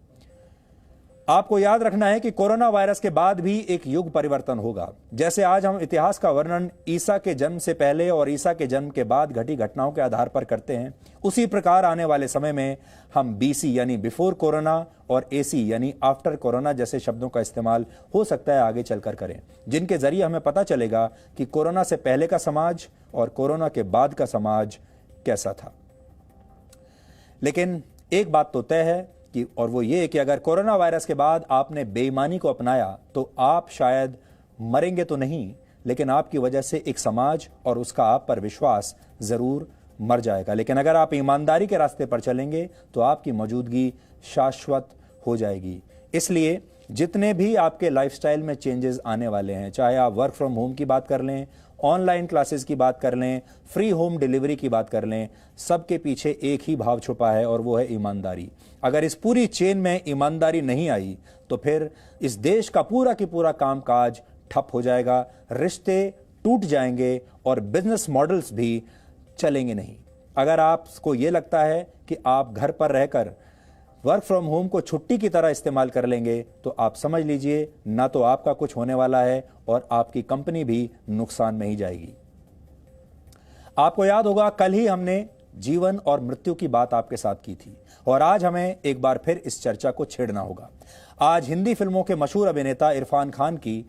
आपको याद रखना है कि कोरोना वायरस के बाद भी एक युग परिवर्तन होगा। जैसे आज हम इतिहास का वर्णन ईसा के जन्म से पहले और ईसा के जन्म के बाद घटी घटनाओं के आधार पर करते हैं, उसी प्रकार आने वाले समय में हम बीसी यानी बिफोर कोरोना और एसी यानी आफ्टर कोरोना जैसे शब्दों का इस्तेमाल हो सकता है आगे चलकर करें, जिनके जरिए हमें पता चलेगा कि कोरोना से पहले का समाज और कोरोना के बाद का समाज कैसा था। लेकिन एक बात तो तय है कि, और वो ये कि अगर कोरोना वायरस के बाद आपने बेईमानी को अपनाया तो आप शायद मरेंगे तो नहीं, लेकिन आपकी वजह से एक समाज और उसका आप पर विश्वास जरूर मर जाएगा। लेकिन अगर आप ईमानदारी के रास्ते पर चलेंगे तो आपकी मौजूदगी शाश्वत हो जाएगी। इसलिए जितने भी आपके लाइफस्टाइल में चेंजेस आने वाले हैं, चाहे आप वर्क फ्रॉम होम की बात कर लें, ऑनलाइन क्लासेस की बात कर लें, फ्री होम डिलीवरी की बात कर लें, सबके पीछे एक ही भाव छुपा है और वो है ईमानदारी। अगर इस पूरी चेन में ईमानदारी नहीं आई तो फिर इस देश का पूरा की पूरा कामकाज ठप हो जाएगा, रिश्ते टूट जाएंगे और बिजनेस मॉडल्स भी चलेंगे नहीं। अगर आपको ये लगता है कि आप घर पर रहकर वर्क फ्रॉम होम को छुट्टी की तरह इस्तेमाल कर लेंगे तो आप समझ लीजिए ना तो आपका कुछ होने वाला है और आपकी कंपनी भी नुकसान में ही जाएगी। आपको याद होगा कल ही हमने जीवन और मृत्यु की बात आपके साथ की थी और आज हमें एक बार फिर इस चर्चा को छेड़ना होगा। आज हिंदी फिल्मों के मशहूर अभिनेता इरफान खान की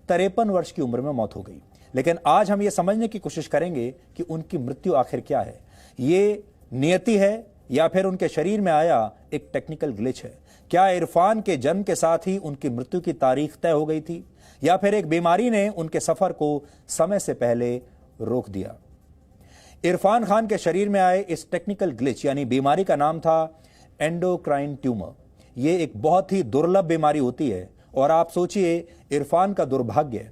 53 वर्ष की उम्र में मौत हो गई, लेकिन आज हम ये समझने की कोशिश करेंगे कि उनकी मृत्यु आखिर क्या है। ये नियति है या फिर उनके शरीर में आया एक टेक्निकल ग्लिच है। क्या इरफान के जन्म के साथ ही उनकी मृत्यु की तारीख तय हो गई थी या फिर एक बीमारी ने उनके सफर को समय से पहले रोक दिया। इरफान खान के शरीर में आए इस टेक्निकल ग्लिच यानी बीमारी का नाम था एंडोक्राइन ट्यूमर। ये एक बहुत ही दुर्लभ बीमारी होती है और आप सोचिए इरफान का दुर्भाग्य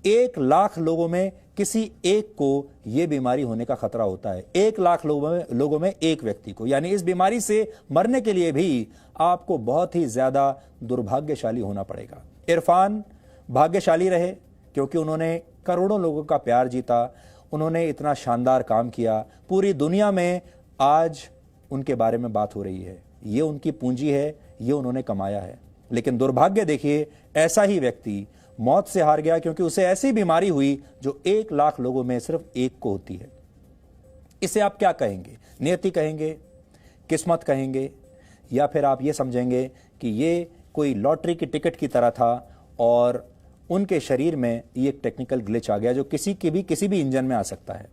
1 लाख लोगों में किसी एक को यह बीमारी होने का खतरा होता है। 1 लाख लोगों में एक व्यक्ति को, यानी इस बीमारी से मरने के लिए भी आपको बहुत ही ज्यादा दुर्भाग्यशाली होना पड़ेगा। इरफान भाग्यशाली रहे क्योंकि उन्होंने करोड़ों लोगों का प्यार जीता, उन्होंने इतना शानदार काम किया, पूरी दुनिया में आज उनके बारे में बात हो रही है। ये उनकी पूंजी है, ये उन्होंने कमाया है। लेकिन दुर्भाग्य देखिए, ऐसा ही व्यक्ति मौत से हार गया क्योंकि उसे ऐसी बीमारी हुई जो 1 लाख लोगों में सिर्फ एक को होती है। इसे आप क्या कहेंगे? नियति कहेंगे, किस्मत कहेंगे, या फिर आप ये समझेंगे कि ये कोई लॉटरी की टिकट की तरह था और उनके शरीर में ये एक टेक्निकल ग्लिच आ गया जो किसी भी इंजन में आ सकता है।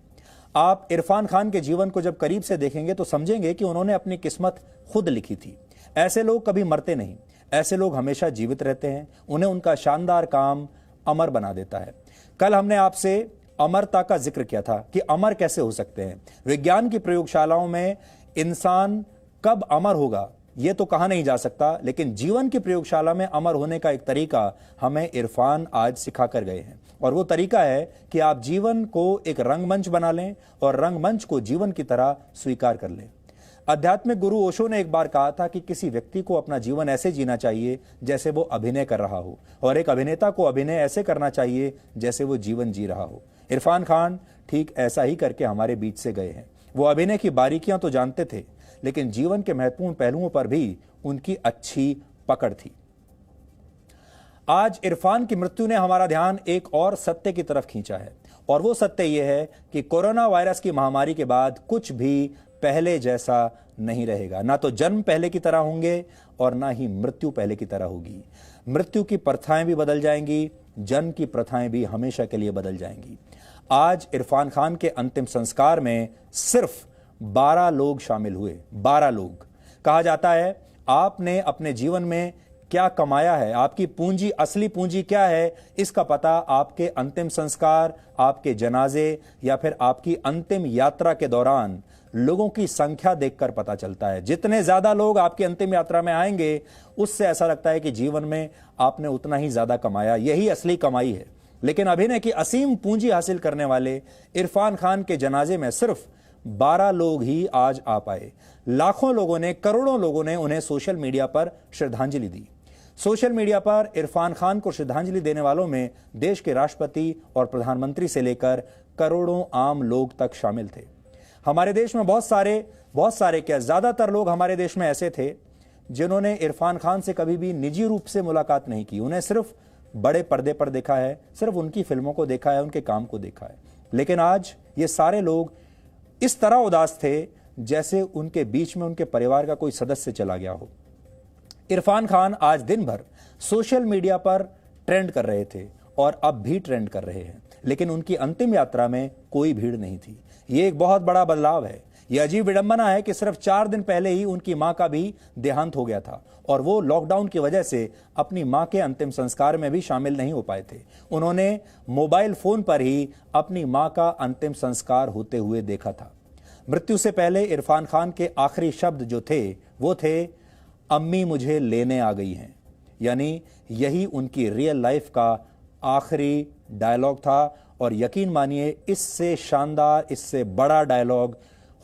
आप इरफान खान के जीवन को जब करीब से देखेंगे तो समझेंगे कि उन्होंने अपनी किस्मत खुद लिखी थी। ऐसे लोग कभी मरते नहीं, ऐसे लोग हमेशा जीवित रहते हैं। उन्हें उनका शानदार काम अमर बना देता है। कल हमने आपसे अमरता का जिक्र किया था कि अमर कैसे हो सकते हैं। विज्ञान की प्रयोगशालाओं में इंसान कब अमर होगा यह तो कहा नहीं जा सकता, लेकिन जीवन की प्रयोगशाला में अमर होने का एक तरीका हमें इरफान आज सिखा कर गए हैं और वो तरीका है कि आप जीवन को एक रंगमंच बना लें और रंगमंच को जीवन की तरह स्वीकार कर लें। आध्यात्मिक गुरु ओशो ने एक बार कहा था कि किसी व्यक्ति को अपना जीवन ऐसे जीना चाहिए जैसे वो अभिनय कर रहा हो और एक अभिनेता को अभिनय ऐसे करना चाहिए जैसे वो जीवन जी रहा हो। इरफान खान ठीक ऐसा ही करके हमारे बीच से गए हैं। वो अभिनय की बारीकियां तो जानते थे, लेकिन जीवन के महत्वपूर्ण पहलुओं पर भी उनकी अच्छी पकड़ थी। आज इरफान की मृत्यु ने हमारा ध्यान एक और सत्य की तरफ खींचा है और वो सत्य यह है कि कोरोना वायरस की महामारी के बाद कुछ भी पहले जैसा नहीं रहेगा। ना तो जन्म पहले की तरह होंगे और ना ही मृत्यु पहले की तरह होगी। मृत्यु की प्रथाएं भी बदल जाएंगी, जन्म की प्रथाएं भी हमेशा के लिए बदल जाएंगी। आज इरफान खान के अंतिम संस्कार में सिर्फ 12 लोग शामिल हुए। 12 लोग। कहा जाता है आपने अपने जीवन में क्या कमाया है, आपकी पूंजी, असली पूंजी क्या है, इसका पता आपके अंतिम संस्कार, आपके जनाजे या फिर आपकी अंतिम यात्रा के दौरान लोगों की संख्या देखकर पता चलता है। जितने ज्यादा लोग आपकी अंतिम यात्रा में आएंगे उससे ऐसा लगता है कि जीवन में आपने उतना ही ज्यादा कमाया। यही असली कमाई है। लेकिन अभिनय की असीम पूंजी हासिल करने वाले इरफान खान के जनाजे में सिर्फ 12 लोग ही आज आ पाए। लाखों लोगों ने, करोड़ों लोगों ने उन्हें सोशल मीडिया पर श्रद्धांजलि दी। सोशल मीडिया पर इरफान खान को श्रद्धांजलि देने वालों में देश के राष्ट्रपति और प्रधानमंत्री से लेकर करोड़ों आम लोग तक शामिल थे। हमारे देश में बहुत सारे क्या ज्यादातर लोग हमारे देश में ऐसे थे जिन्होंने इरफान खान से कभी भी निजी रूप से मुलाकात नहीं की। उन्हें सिर्फ बड़े पर्दे पर देखा है, सिर्फ उनकी फिल्मों को देखा है, उनके काम को देखा है। लेकिन आज ये सारे लोग इस तरह उदास थे जैसे उनके बीच में उनके परिवार का कोई सदस्य चला गया हो। इरफान खान आज दिन भर सोशल मीडिया पर ट्रेंड कर रहे थे और अब भी ट्रेंड कर रहे हैं, लेकिन उनकी अंतिम यात्रा में कोई भीड़ नहीं थी। यह एक बहुत बड़ा बदलाव है। यह अजीब विडंबना है कि सिर्फ 4 दिन पहले ही उनकी मां का भी देहांत हो गया था और वो लॉकडाउन की वजह से अपनी मां के अंतिम संस्कार में भी शामिल नहीं हो पाए थे। उन्होंने मोबाइल फोन पर ही अपनी मां का अंतिम संस्कार होते हुए देखा था। मृत्यु से पहले इरफान खान के आखिरी शब्द जो थे वो थे, अम्मी मुझे लेने आ गई हैं। यानी यही उनकी रियल लाइफ का आखिरी डायलॉग था और यकीन मानिए इससे शानदार, इससे बड़ा डायलॉग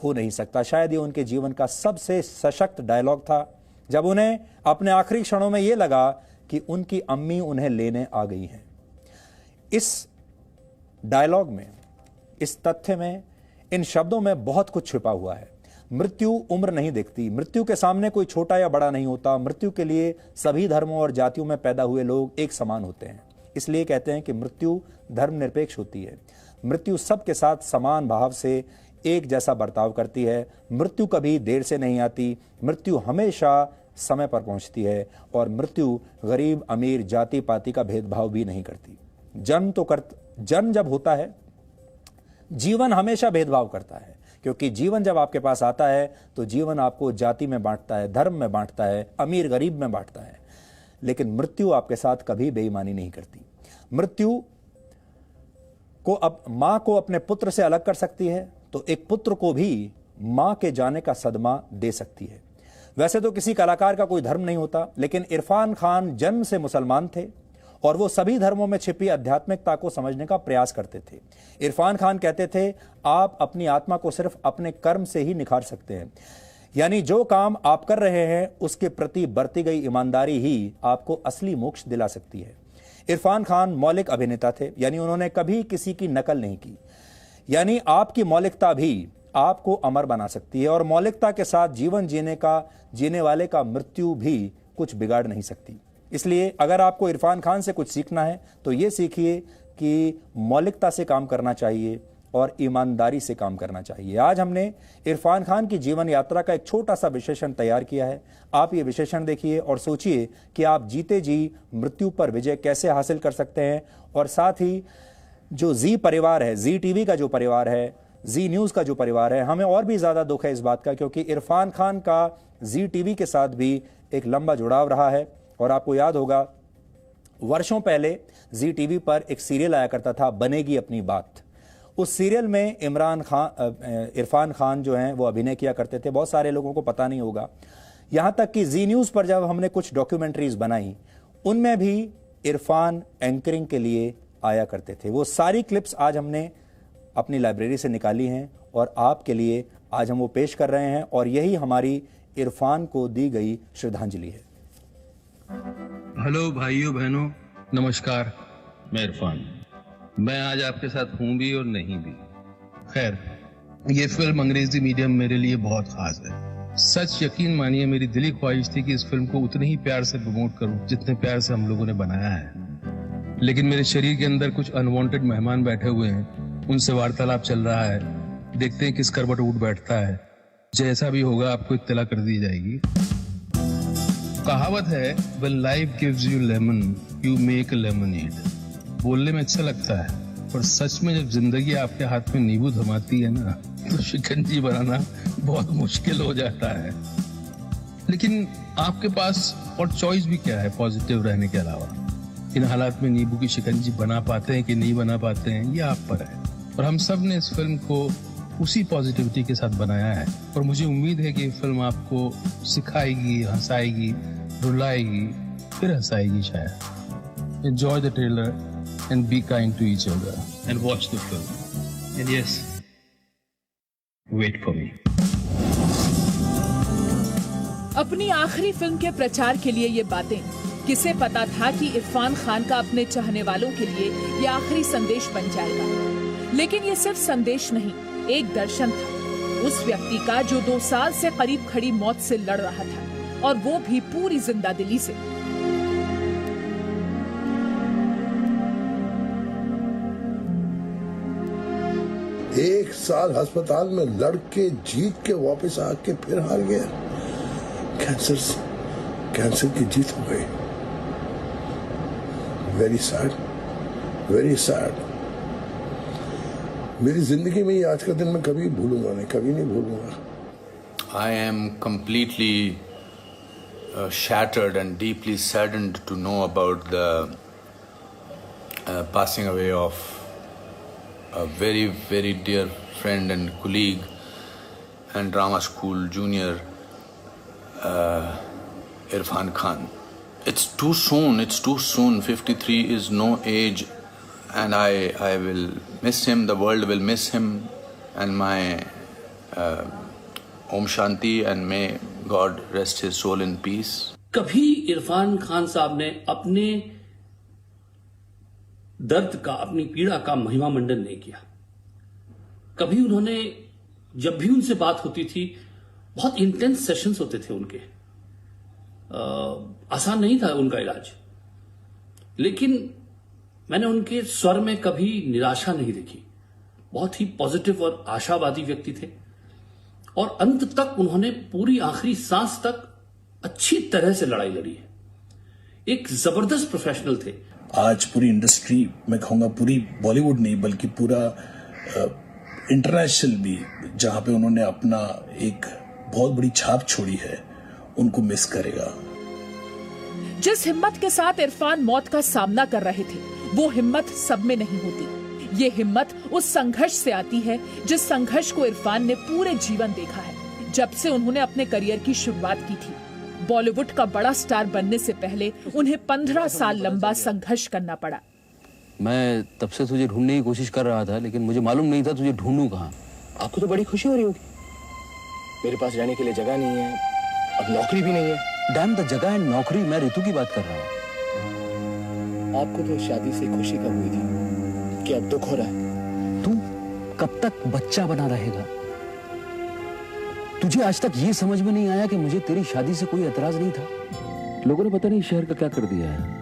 हो नहीं सकता। शायद ये उनके जीवन का सबसे सशक्त डायलॉग था, जब उन्हें अपने आखिरी क्षणों में यह लगा कि उनकी अम्मी उन्हें लेने आ गई हैं। इस डायलॉग में, इस तथ्य में, इन शब्दों में बहुत कुछ छिपा हुआ है। मृत्यु उम्र नहीं देखती, मृत्यु के सामने कोई छोटा या बड़ा नहीं होता। मृत्यु के लिए सभी धर्मों और जातियों में पैदा हुए लोग एक समान होते हैं। इसलिए कहते हैं कि मृत्यु धर्मनिरपेक्ष होती है। मृत्यु सबके साथ समान भाव से एक जैसा बर्ताव करती है। मृत्यु कभी देर से नहीं आती, मृत्यु हमेशा समय पर पहुंचती है। और मृत्यु गरीब अमीर जाति पाति का भेदभाव भी नहीं करती। जन्म जब होता है, जीवन हमेशा भेदभाव करता है, क्योंकि जीवन जब आपके पास आता है तो जीवन आपको जाति में बांटता है, धर्म में बांटता है, अमीर गरीब में बांटता है। लेकिन मृत्यु आपके साथ कभी बेईमानी नहीं करती। मृत्यु को अब मां को अपने पुत्र से अलग कर सकती है, तो एक पुत्र को भी मां के जाने का सदमा दे सकती है। वैसे तो किसी कलाकार का कोई धर्म नहीं होता, लेकिन इरफान खान जन्म से मुसलमान थे और वो सभी धर्मों में छिपी आध्यात्मिकता को समझने का प्रयास करते थे। इरफान खान कहते थे, आप अपनी आत्मा को सिर्फ अपने कर्म से ही निखार सकते हैं, यानी जो काम आप कर रहे हैं उसके प्रति बरती गई ईमानदारी ही आपको असली मोक्ष दिला सकती है। इरफान खान मौलिक अभिनेता थे, यानी उन्होंने कभी किसी की नकल नहीं की। यानी आपकी मौलिकता भी आपको अमर बना सकती है, और मौलिकता के साथ जीवन जीने वाले का मृत्यु भी कुछ बिगाड़ नहीं सकती। इसलिए अगर आपको इरफान खान से कुछ सीखना है तो ये सीखिए कि मौलिकता से काम करना चाहिए और ईमानदारी से काम करना चाहिए। आज हमने इरफान खान की जीवन यात्रा का एक छोटा सा विश्लेषण तैयार किया है। आप ये विश्लेषण देखिए और सोचिए कि आप जीते जी मृत्यु पर विजय कैसे हासिल कर सकते हैं। और साथ ही जो जी परिवार है, जी टीवी का जो परिवार है, जी न्यूज़ का जो परिवार है, हमें और भी ज़्यादा दुख है इस बात का, क्योंकि इरफान खान का जी टीवी के साथ भी एक लंबा जुड़ाव रहा है। और आपको याद होगा, वर्षों पहले जी टीवी पर एक सीरियल आया करता था, बनेगी अपनी बात। उस सीरियल में इरफान खान जो हैं वो अभिनय किया करते थे। बहुत सारे लोगों को पता नहीं होगा, यहाँ तक कि जी न्यूज़ पर जब हमने कुछ डॉक्यूमेंट्रीज बनाई, उनमें भी इरफान एंकरिंग के लिए आया करते थे। वो सारी क्लिप्स आज हमने अपनी लाइब्रेरी से निकाली हैं और आपके लिए आज हम वो पेश कर रहे हैं, और यही हमारी इरफान को दी गई श्रद्धांजलि है। हेलो भाइयों बहनों, नमस्कार। मैं इरफान, मैं आज आपके साथ हूं भी और नहीं भी। खैर, ये फिल्म अंग्रेजी मीडियम मेरे लिए बहुत खास है। सच यकीन मानिए, मेरी दिली ख्वाहिश थी कि इस फिल्म को उतने ही प्यार से प्रमोट करूं जितने प्यार से हम लोगों ने बनाया है। लेकिन मेरे शरीर के अंदर कुछ अनवांटेड मेहमान बैठे हुए हैं, उनसे वार्तालाप चल रहा है। देखते हैं किस करवट उठ बैठता है। जैसा भी होगा आपको इत्तला कर दी जाएगी। कहावत है, when life gives you lemon, you make a lemonade। बोलने में अच्छा लगता है, पर सच में जब जिंदगी आपके हाथ में नींबू थमाती है ना, तो शिकंजी बनाना बहुत मुश्किल हो जाता है। लेकिन आपके पास और चॉइस भी क्या है पॉजिटिव रहने के अलावा। इन हालात में नींबू की शिकंजी बना पाते हैं कि नहीं बना पाते हैं, ये आप पर है। और हम सब ने इस फिल्म को उसी पॉजिटिविटी के साथ बनाया है, और मुझे उम्मीद है कि ये फिल्म आपको सिखाएगी, हंसाएगी, रुलाएगी, फिर हंसाएगी शायद। Enjoy the trailer and be kind to each other and watch the film. And yes, wait for me. अपनी आखिरी फिल्म के प्रचार के लिए ये बातें, किसे पता था कि इरफान खान का अपने चाहने वालों के लिए ये आखिरी संदेश बन जाएगा। लेकिन ये सिर्फ संदेश नहीं, एक दर्शन था उस व्यक्ति का जो 2 साल से करीब खड़ी मौत से लड़ रहा था, और वो भी पूरी जिंदादिली से। एक साल अस्पताल में लड़के जीत के वापस आके फिर हार गया। कैंसर की जीत हो गई। Very sad, very sad. मेरी जिंदगी में ये आज का दिन मैं कभी भूलूंगा नहीं, कभी नहीं भूलूंगा। I am completely shattered and deeply saddened to know about the passing away of a very, very dear friend and colleague and drama school junior, Irfan Khan. It's too soon, 53 is no age and I will miss him. The world will miss him, and my Om Shanti, and may God rest his soul in peace. कभी इरफान खान साहब ने अपने दर्द का, अपनी पीड़ा का महिमा मंडन नहीं किया। कभी उन्होंने, जब भी उनसे बात होती थी, बहुत इंटेंस सेशंस होते थे उनके, आसान नहीं था उनका इलाज, लेकिन मैंने उनके स्वर में कभी निराशा नहीं देखी। बहुत ही पॉजिटिव और आशावादी व्यक्ति थे और अंत तक उन्होंने पूरी आखिरी सांस तक अच्छी तरह से लड़ाई लड़ी है। एक जबरदस्त प्रोफेशनल थे। आज पूरी इंडस्ट्री, मैं कहूँगा पूरी बॉलीवुड नहीं बल्कि पूरा इंटरनेशनल भी, जहां पे उन्होंने अपना एक बहुत बड़ी छाप छोड़ी है, उनको मिस करेगा। जिस हिम्मत के साथ इरफान मौत का सामना कर रहे थे, वो हिम्मत सब में नहीं होती। ये हिम्मत उस संघर्ष से आती है जिस संघर्ष को इरफान ने पूरे जीवन देखा है, जब से उन्होंने अपने करियर की शुरुआत की थी। बॉलीवुड का बड़ा स्टार बनने से पहले उन्हें 15 साल लंबा संघर्ष करना पड़ा। मैं तब से तुझे ढूंढने की कोशिश कर रहा था, लेकिन मुझे मालूम नहीं था तुझे ढूंढूं कहाँ। आपको तो बड़ी खुशी हो रही होगी। मेरे पास जाने के लिए जगह नहीं है, अब नौकरी भी नहीं है। डैम द जगह एंड नौकरी, मैं ऋतु की बात कर रहा हूँ। आपको तो शादी से खुशी कब हुई थी कि अब दुख हो रहा है? तू कब तक बच्चा बना रहेगा? तुझे आज तक ये समझ में नहीं आया कि मुझे तेरी शादी से कोई एतराज नहीं था? लोगों ने पता नहीं शहर का क्या कर दिया है।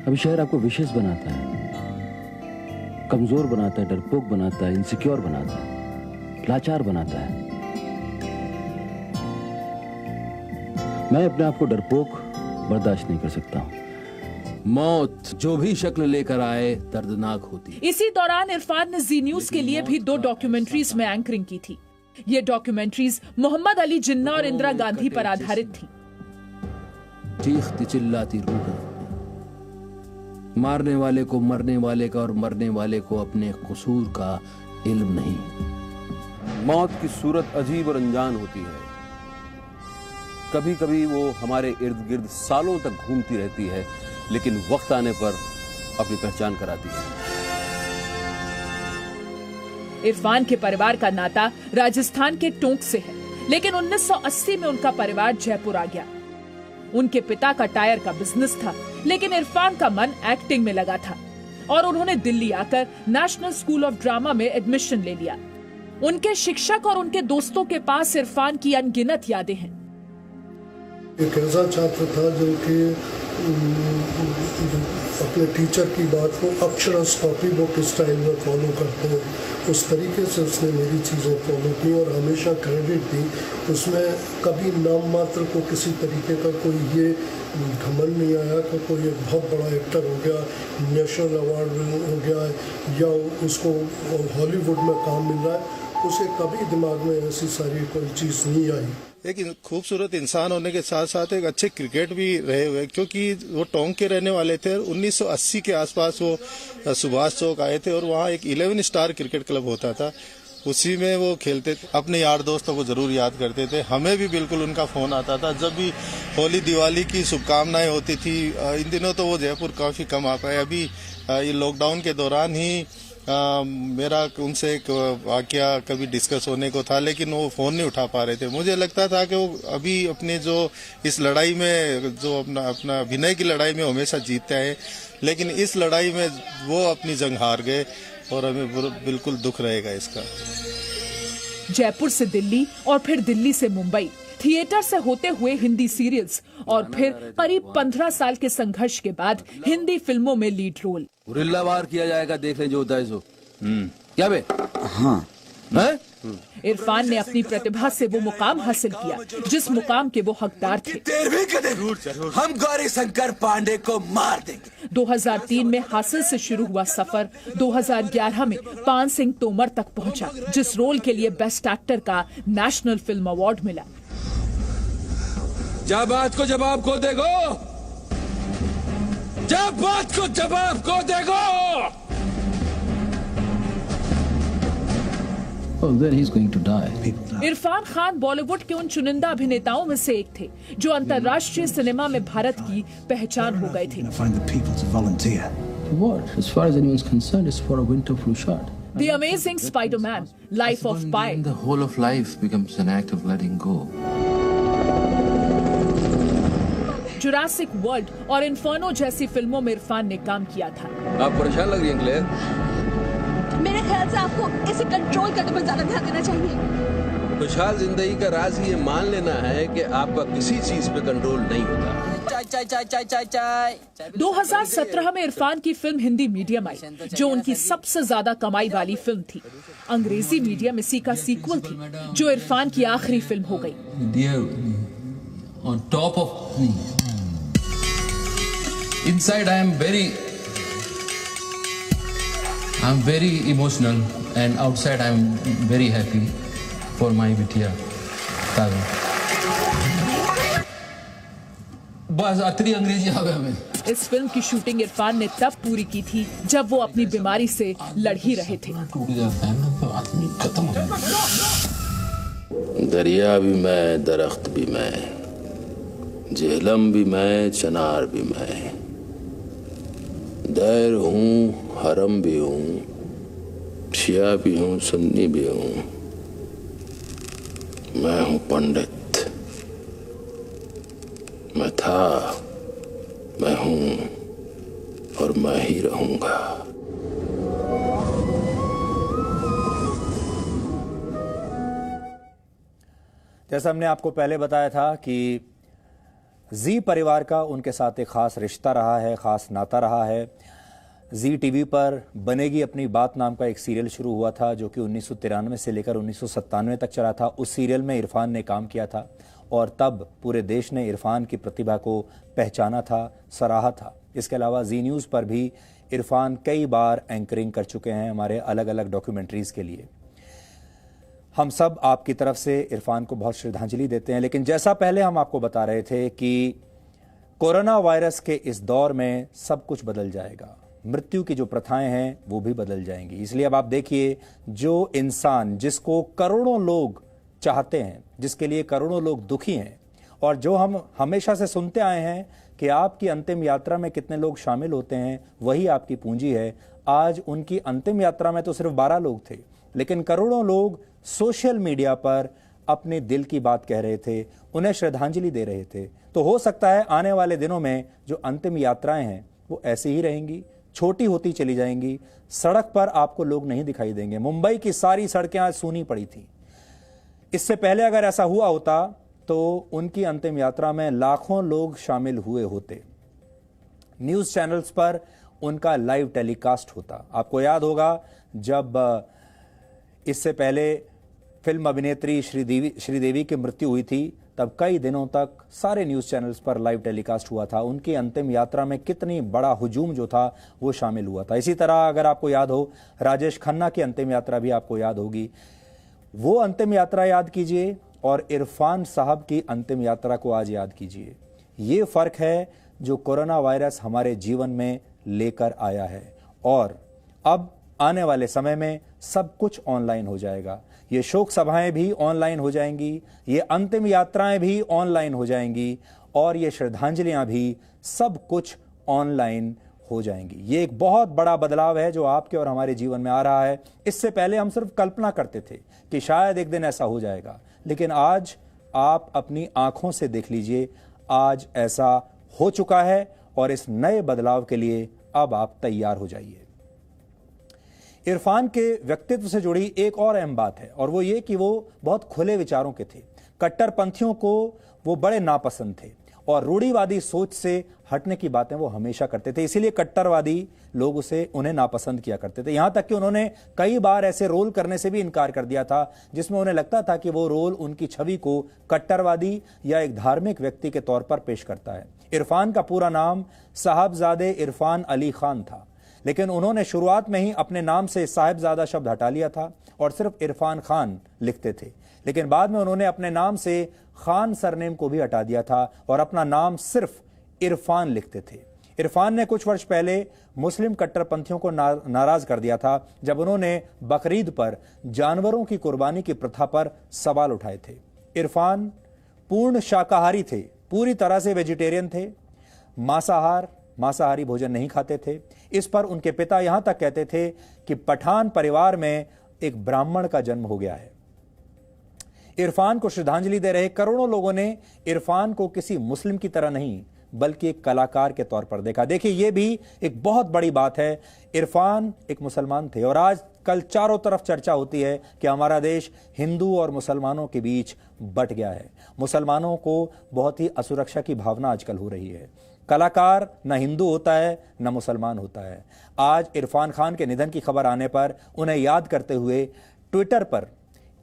अभी शहर आपको विशेष बनाता है, कमजोर बनाता है, डरपोक बनाता है, इनसिक्योर बनाता है, लाचार बनाता है। मैं अपने आप को डरपोक बर्दाश्त नहीं कर सकता हूं। मौत जो भी शक्ल लेकर आए दर्दनाक होती। इसी दौरान इरफान ने जी न्यूज के लिए भी 2 डॉक्यूमेंट्रीज में एंकरिंग की थी। ये डॉक्यूमेंट्रीज मोहम्मद अली जिन्ना और इंदिरा गांधी पर आधारित थी। चीखती चिल्लाती रूह, मारने वाले को मरने वाले का और मरने वाले को अपने कसूर का इल्म नहीं। मौत की सूरत अजीब और अनजान होती है। कभी कभी वो हमारे इर्द गिर्द सालों तक घूमती रहती है, लेकिन वक्त आने पर अपनी पहचान कराती है। इरफान के परिवार का नाता राजस्थान के टोंक से है, लेकिन 1980 में उनका परिवार जयपुर आ गया। उनके पिता का टायर का बिजनेस था, लेकिन इरफान का मन एक्टिंग में लगा था और उन्होंने दिल्ली आकर नेशनल स्कूल ऑफ ड्रामा में एडमिशन ले लिया। उनके शिक्षक और उनके दोस्तों के पास इरफान की अनगिनत यादें हैं। एक ऐसा छात्र था जो कि अपने टीचर की बात को अक्षरश कॉपी बुक स्टाइल में फॉलो करते हैं, उस तरीके से उसने मेरी चीज़ें फॉलो की और हमेशा क्रेडिट दी। उसमें कभी नाम मात्र को किसी तरीके का कोई ये घमंड नहीं आया कि कोई एक बहुत बड़ा एक्टर हो गया, नेशनल अवार्ड हो गया या उसको हॉलीवुड में काम मिल रहा है, उसे कभी दिमाग में ऐसी सारी कोई चीज़ नहीं आई। एक खूबसूरत इंसान होने के साथ साथ एक अच्छे क्रिकेट भी रहे हुए, क्योंकि वो टोंक के रहने वाले थे। 1980 के आसपास वो सुभाष चौक आए थे और वहाँ एक 11 स्टार क्रिकेट क्लब होता था, उसी में वो खेलते थे। अपने यार दोस्तों को जरूर याद करते थे। हमें भी बिल्कुल उनका फोन आता था जब भी होली दिवाली की शुभकामनाएं होती थी। इन दिनों तो वो जयपुर काफी कम आ पाए। अभी ये लॉकडाउन के दौरान ही मेरा उनसे एक वाकया कभी डिस्कस होने को था, लेकिन वो फोन नहीं उठा पा रहे थे। मुझे लगता था कि वो अभी अपने जो इस लड़ाई में, जो अपना अभिनय की लड़ाई में हमेशा जीतते हैं, लेकिन इस लड़ाई में वो अपनी जंग हार गए और हमें बिल्कुल दुख रहेगा इसका। जयपुर से दिल्ली और फिर दिल्ली से मुंबई, थिएटर से होते हुए हिंदी सीरियल्स और फिर करीब 15 साल के संघर्ष के बाद हिंदी फिल्मों में लीड रोल। गुरिल्ला वार किया जाएगा, देख ले जो होता है सो। क्या बे? हाँ। इरफान ने अपनी प्रतिभा से वो मुकाम हासिल किया जिस मुकाम के वो हकदार थे। हम गौरी शंकर पांडे को मार देंगे। 2003 में हासिल से शुरू हुआ सफर 2011 में पान सिंह तोमर तक पहुंचा, जिस रोल के लिए बेस्ट एक्टर का नेशनल फिल्म अवार्ड मिला। जब बात को जवाब को देगो, जब बात को जवाब को देगो। Oh, then he's going to die. Irfan Khan Bollywood के उन चुनिंदा अभिनेताओं में से एक थे जो अंतर्राष्ट्रीय सिनेमा में भारत की पहचान हो गए थे। for what? As far as anyone's concerned, it's for a winter flu shot. The Amazing Spider-Man, Life of Pi. The whole of life becomes an act of letting go. Jurassic world और इन्फर्नो जैसी फिल्मों में इरफान ने काम किया था। आप परेशान लग रही हैं क्लेयर। मेरे ख्याल से आपको इसे कंट्रोल करने पर ज्यादा ध्यान देना चाहिए। खुशहाल जिंदगी का राज ये मान लेना है कि आपका किसी चीज पे कंट्रोल नहीं होता। 2017 में इरफान की फिल्म हिंदी मीडियम आई, जो उनकी सबसे ज्यादा कमाई वाली फिल्म थी। अंग्रेजी मीडियम इसी का सीक्वल थी, जो इरफान की आखिरी फिल्म हो गई। On top of me. Inside I'm very emotional, and outside I'm very happy for my बिटिया तारा। बस अतरी अंग्रेजी आ गया मैं। इस फिल्म की शूटिंग इरफान ने तब पूरी की थी जब वो अपनी बीमारी से लड़ ही रहे थे। टूट जाता है ना तो आदमी खत्म हो जाता है। दरिया भी मैं, दरख्त भी मैं, जेहलम भी मैं, चनार भी मैं, दैर हूँ, हरम भी हूँ, शिया भी हूँ, सुन्नी भी हूँ, मैं हूँ पंडित, मैं था, मैं हूँ और मैं ही रहूंगा। जैसा हमने आपको पहले बताया था कि जी परिवार का उनके साथ एक खास रिश्ता रहा है, खास नाता रहा है। जी टीवी पर बनेगी अपनी बात नाम का एक सीरियल शुरू हुआ था, जो कि 1993 से लेकर 1997 तक चला था। उस सीरियल में इरफान ने काम किया था और तब पूरे देश ने इरफान की प्रतिभा को पहचाना था, सराहा था। इसके अलावा जी न्यूज़ पर भी इरफान कई बार एंकरिंग कर चुके हैं हमारे अलग अलग डॉक्यूमेंट्रीज़ के लिए। हम सब आपकी तरफ से इरफान को बहुत श्रद्धांजलि देते हैं। लेकिन जैसा पहले हम आपको बता रहे थे कि कोरोना वायरस के इस दौर में सब कुछ बदल जाएगा, मृत्यु की जो प्रथाएं हैं वो भी बदल जाएंगी। इसलिए अब आप देखिए, जो इंसान जिसको करोड़ों लोग चाहते हैं, जिसके लिए करोड़ों लोग दुखी हैं, और जो हम हमेशा से सुनते आए हैं कि आपकी अंतिम यात्रा में कितने लोग शामिल होते हैं, वही आपकी पूंजी है। आज उनकी अंतिम यात्रा में तो सिर्फ 12 लोग थे, लेकिन करोड़ों लोग सोशल मीडिया पर अपने दिल की बात कह रहे थे, उन्हें श्रद्धांजलि दे रहे थे। तो हो सकता है आने वाले दिनों में जो अंतिम यात्राएं हैं वो ऐसी ही रहेंगी, छोटी होती चली जाएंगी। सड़क पर आपको लोग नहीं दिखाई देंगे। मुंबई की सारी सड़कें आज सूनी पड़ी थी। इससे पहले अगर ऐसा हुआ होता तो उनकी अंतिम यात्रा में लाखों लोग शामिल हुए होते। न्यूज चैनल्स पर उनका लाइव टेलीकास्ट होता। आपको याद होगा जब इससे पहले फिल्म अभिनेत्री श्रीदेवी की मृत्यु हुई थी, तब कई दिनों तक सारे न्यूज़ चैनल्स पर लाइव टेलीकास्ट हुआ था। उनकी अंतिम यात्रा में कितनी बड़ा हुजूम जो था वो शामिल हुआ था। इसी तरह अगर आपको याद हो, राजेश खन्ना की अंतिम यात्रा भी आपको याद होगी। वो अंतिम यात्रा याद कीजिए और इरफान साहब की अंतिम यात्रा को आज याद कीजिए। ये फ़र्क है जो कोरोना वायरस हमारे जीवन में लेकर आया है। और अब आने वाले समय में सब कुछ ऑनलाइन हो जाएगा। ये शोक सभाएं भी ऑनलाइन हो जाएंगी, ये अंतिम यात्राएं भी ऑनलाइन हो जाएंगी, और ये श्रद्धांजलियां भी, सब कुछ ऑनलाइन हो जाएंगी। ये एक बहुत बड़ा बदलाव है जो आपके और हमारे जीवन में आ रहा है। इससे पहले हम सिर्फ कल्पना करते थे कि शायद एक दिन ऐसा हो जाएगा, लेकिन आज आप अपनी आंखों से देख लीजिए, आज ऐसा हो चुका है। और इस नए बदलाव के लिए अब आप तैयार हो जाइए। इरफान के व्यक्तित्व से जुड़ी एक और अहम बात है, और वो ये कि वो बहुत खुले विचारों के थे। कट्टरपंथियों को वो बड़े नापसंद थे और रूढ़िवादी सोच से हटने की बातें वो हमेशा करते थे। इसीलिए कट्टरवादी लोग उन्हें नापसंद किया करते थे। यहां तक कि उन्होंने कई बार ऐसे रोल करने से भी इनकार कर दिया था जिसमें उन्हें लगता था कि वो रोल उनकी छवि को कट्टरवादी या एक धार्मिक व्यक्ति के तौर पर पेश करता है। इरफान का पूरा नाम साहबजादे इरफान अली खान था, लेकिन उन्होंने शुरुआत में ही अपने नाम से साहिबजादा शब्द हटा लिया था और सिर्फ इरफान खान लिखते थे। लेकिन बाद में उन्होंने अपने नाम से खान सरनेम को भी हटा दिया था और अपना नाम सिर्फ इरफान लिखते थे। इरफान ने कुछ वर्ष पहले मुस्लिम कट्टरपंथियों को नाराज कर दिया था जब उन्होंने बकरीद पर जानवरों की कुर्बानी की प्रथा पर सवाल उठाए थे। इरफान पूर्ण शाकाहारी थे, पूरी तरह से वेजिटेरियन थे, मांसाहार मांसाहारी भोजन नहीं खाते थे। इस पर उनके पिता यहां तक कहते थे कि पठान परिवार में एक ब्राह्मण का जन्म हो गया है। इरफान को श्रद्धांजलि दे रहे करोड़ों लोगों ने इरफान को किसी मुस्लिम की तरह नहीं बल्कि एक कलाकार के तौर पर देखा। देखिए, यह भी एक बहुत बड़ी बात है। इरफान एक मुसलमान थे और आज कल चारों तरफ चर्चा होती है कि हमारा देश हिंदू और मुसलमानों के बीच बट गया है। मुसलमानों को बहुत ही असुरक्षा की भावना आजकल हो रही है। कलाकार न हिंदू होता है न मुसलमान होता है। आज इरफान खान के निधन की खबर आने पर उन्हें याद करते हुए ट्विटर पर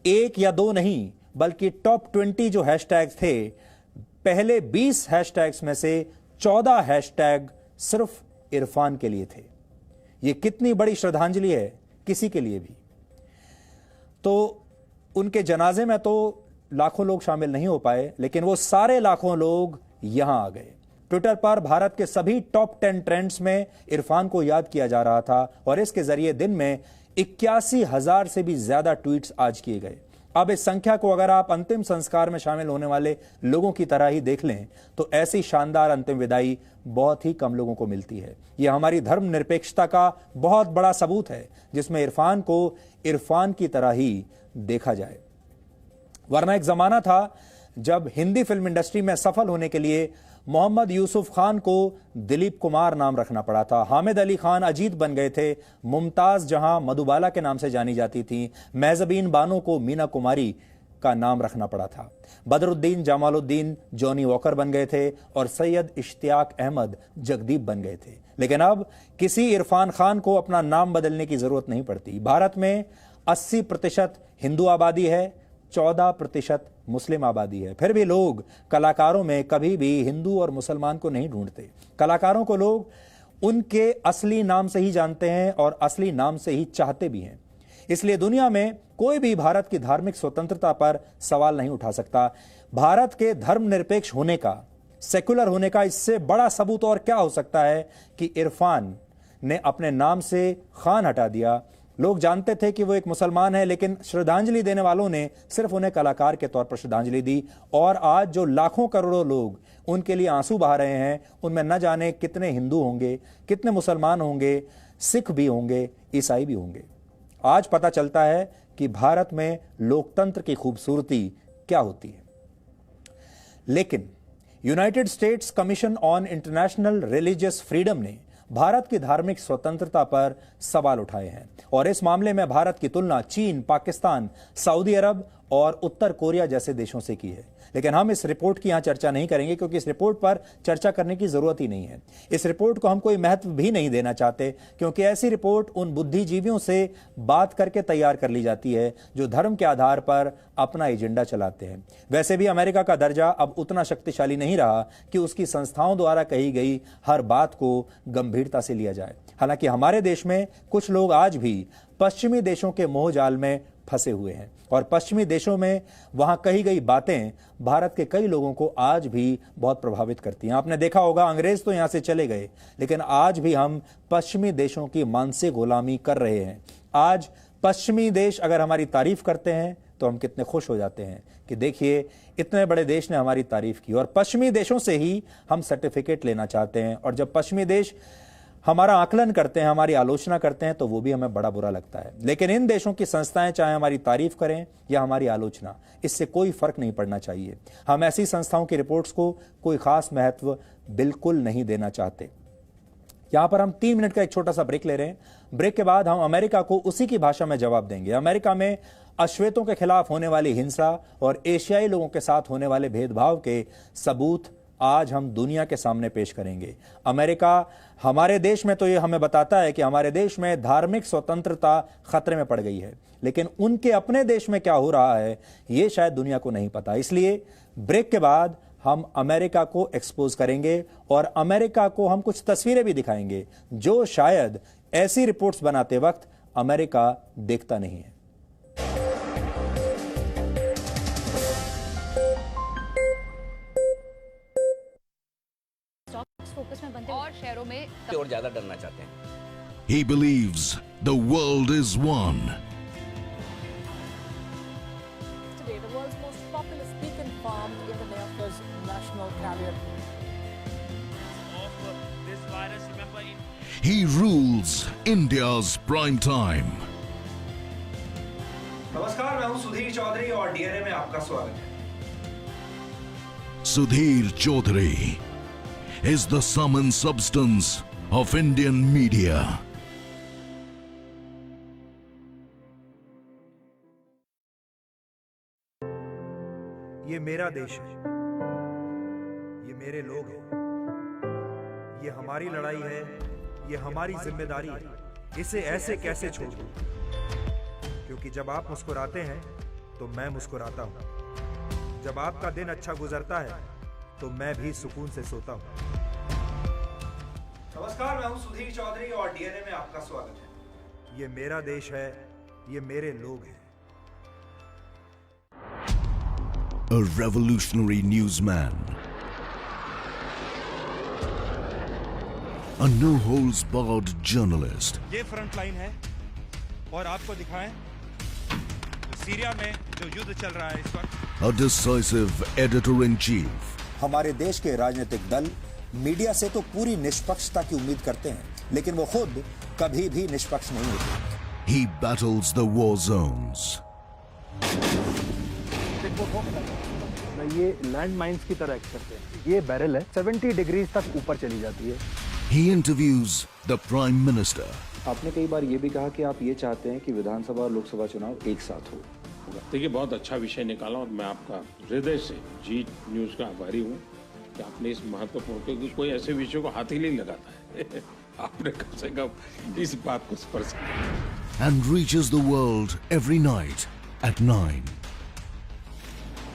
एक या दो नहीं बल्कि टॉप 20 जो हैशटैग थे, पहले 20 हैशटैग्स में से 14 हैशटैग सिर्फ इरफान के लिए थे। यह कितनी बड़ी श्रद्धांजलि है किसी के लिए भी। तो उनके जनाजे में तो लाखों लोग शामिल नहीं हो पाए, लेकिन वो सारे लाखों लोग यहां आ गए। ट्विटर पर भारत के सभी टॉप 10 ट्रेंड्स में इरफान को याद किया जा रहा था और इसके जरिए दिन में 81,000 से भी ज्यादा ट्वीट्स आज किए गए। अब इस संख्या को अगर आप अंतिम संस्कार में शामिल होने वाले लोगों की तरह ही देख लें तो ऐसी शानदार अंतिम विदाई बहुत ही कम लोगों को मिलती है। यह हमारी धर्मनिरपेक्षता का बहुत बड़ा सबूत है, जिसमें इरफान को इरफान की तरह ही देखा जाए। वरना एक जमाना था जब हिंदी फिल्म इंडस्ट्री में सफल होने के लिए मोहम्मद यूसुफ खान को दिलीप कुमार नाम रखना पड़ा था। हामिद अली खान अजीत बन गए थे। मुमताज जहां मधुबाला के नाम से जानी जाती थी, महजबीन बानो को मीना कुमारी का नाम रखना पड़ा था। बदरुद्दीन जमालुद्दीन जॉनी वॉकर बन गए थे और सैयद इश्तियाक अहमद जगदीप बन गए थे। लेकिन अब किसी इरफान खान को अपना नाम बदलने की जरूरत नहीं पड़ती। भारत में 80% हिंदू आबादी है, 14% मुस्लिम आबादी है। फिर भी लोग कलाकारों में कभी भी हिंदू और मुसलमान को नहीं ढूंढते। कलाकारों को लोग उनके असली नाम से ही जानते हैं और असली नाम से ही चाहते भी हैं। इसलिए दुनिया में कोई भी भारत की धार्मिक स्वतंत्रता पर सवाल नहीं उठा सकता। भारत के धर्मनिरपेक्ष होने का, सेकुलर होने का इससे बड़ा सबूत और क्या हो सकता है कि इरफान ने अपने नाम से खान हटा दिया। लोग जानते थे कि वो एक मुसलमान है, लेकिन श्रद्धांजलि देने वालों ने सिर्फ उन्हें कलाकार के तौर पर श्रद्धांजलि दी। और आज जो लाखों करोड़ों लोग उनके लिए आंसू बहा रहे हैं, उनमें न जाने कितने हिंदू होंगे, कितने मुसलमान होंगे, सिख भी होंगे, ईसाई भी होंगे। आज पता चलता है कि भारत में लोकतंत्र की खूबसूरती क्या होती है। लेकिन United states commission on international religious freedom ने भारत की धार्मिक स्वतंत्रता पर सवाल उठाए हैं और इस मामले में भारत की तुलना चीन, पाकिस्तान, सऊदी अरब और उत्तर कोरिया जैसे देशों से की है। लेकिन हम इस रिपोर्ट की यहां चर्चा नहीं करेंगे, क्योंकि इस रिपोर्ट पर चर्चा करने की जरूरत ही नहीं है। इस रिपोर्ट को हम कोई महत्व भी नहीं देना चाहते, क्योंकि ऐसी रिपोर्ट उन बुद्धिजीवियों से बात करके तैयार कर ली जाती है जो धर्म के आधार पर अपना एजेंडा चलाते हैं। वैसे भी अमेरिका का दर्जा अब उतना शक्तिशाली नहीं रहा कि उसकी संस्थाओं द्वारा कही गई हर बात को गंभीरता से लिया जाए। हालांकि हमारे देश में कुछ लोग आज भी पश्चिमी देशों के मोहजाल में फंसे हुए हैं और पश्चिमी देशों में वहां कही गई बातें भारत के कई लोगों को आज भी बहुत प्रभावित करती हैं। आपने देखा होगा, अंग्रेज तो यहां से चले गए, लेकिन आज भी हम पश्चिमी देशों की मानसिक गुलामी कर रहे हैं। आज पश्चिमी देश अगर हमारी तारीफ करते हैं तो हम कितने खुश हो जाते हैं कि देखिए इतने बड़े देश ने हमारी तारीफ की। और पश्चिमी देशों से ही हम सर्टिफिकेट लेना चाहते हैं, और जब पश्चिमी देश हमारा आकलन करते हैं, हमारी आलोचना करते हैं, तो वो भी हमें बड़ा बुरा लगता है। लेकिन इन देशों की संस्थाएं चाहे हमारी तारीफ करें या हमारी आलोचना, इससे कोई फर्क नहीं पड़ना चाहिए। हम ऐसी संस्थाओं की रिपोर्ट्स को कोई खास महत्व बिल्कुल नहीं देना चाहते। यहां पर हम 3 मिनट का एक छोटा सा ब्रेक ले रहे हैं। ब्रेक के बाद हम अमेरिका को उसी की भाषा में जवाब देंगे। अमेरिका में अश्वेतों के खिलाफ होने वाली हिंसा और एशियाई लोगों के साथ होने वाले भेदभाव के सबूत आज हम दुनिया के सामने पेश करेंगे। अमेरिका हमारे देश में तो ये हमें बताता है कि हमारे देश में धार्मिक स्वतंत्रता खतरे में पड़ गई है, लेकिन उनके अपने देश में क्या हो रहा है ये शायद दुनिया को नहीं पता। इसलिए ब्रेक के बाद हम अमेरिका को एक्सपोज करेंगे और अमेरिका को हम कुछ तस्वीरें भी दिखाएंगे जो शायद ऐसी रिपोर्ट्स बनाते वक्त अमेरिका देखता नहीं है। और शहरों में और ज्यादा डरना चाहते हैं। He believes the world is one. Today, the world's most populous beacon farm in the America's national carrier. He rules India's prime time. नमस्कार, मैं हूं सुधीर चौधरी और डीएनए में आपका स्वागत है। Sudhir Chaudhary is the sum and substance of Indian media. ये मेरा देश है, ये मेरे लोग हैं, ये हमारी लड़ाई है, ये हमारी जिम्मेदारी है। इसे ऐसे कैसे छोड़ दूं? क्योंकि जब आप मुस्कुराते हैं तो मैं मुस्कुराता हूं। जब आपका दिन अच्छा गुजरता है तो मैं भी सुकून से सोता हूं। नमस्कार, मैं हूं सुधीर चौधरी और डीएनए में आपका स्वागत है। ये मेरा देश है, ये मेरे लोग हैं। A revolutionary newsman. A no-holds-barred journalist. ये फ्रंट लाइन है और आपको दिखाएं सीरिया में जो युद्ध चल रहा है इस वक्त। A decisive editor-in-chief. हमारे देश के राजनीतिक दल मीडिया से तो पूरी निष्पक्षता की उम्मीद करते हैं, लेकिन वो खुद कभी भी निष्पक्ष नहीं होते। He battles the war zones. ये लैंड माइंस की तरह एक्ट करते हैं। ये बैरल है 70 डिग्रीज तक ऊपर चली जाती है। He interviews the Prime Minister. आपने कई बार ये भी कहा कि आप ये चाहते हैं कि विधानसभा और लोकसभा चुनाव एक साथ हो। देखिए, बहुत अच्छा विषय निकाला और मैं आपका हृदय से जी न्यूज का आभारी हूँ कि आपने इस महत्वपूर्ण, क्योंकि कोई ऐसे विषय को हाथ ही नहीं लगाता है। आपने कम से कम इस बात को स्पर्श किया। And reaches the world every night at 9.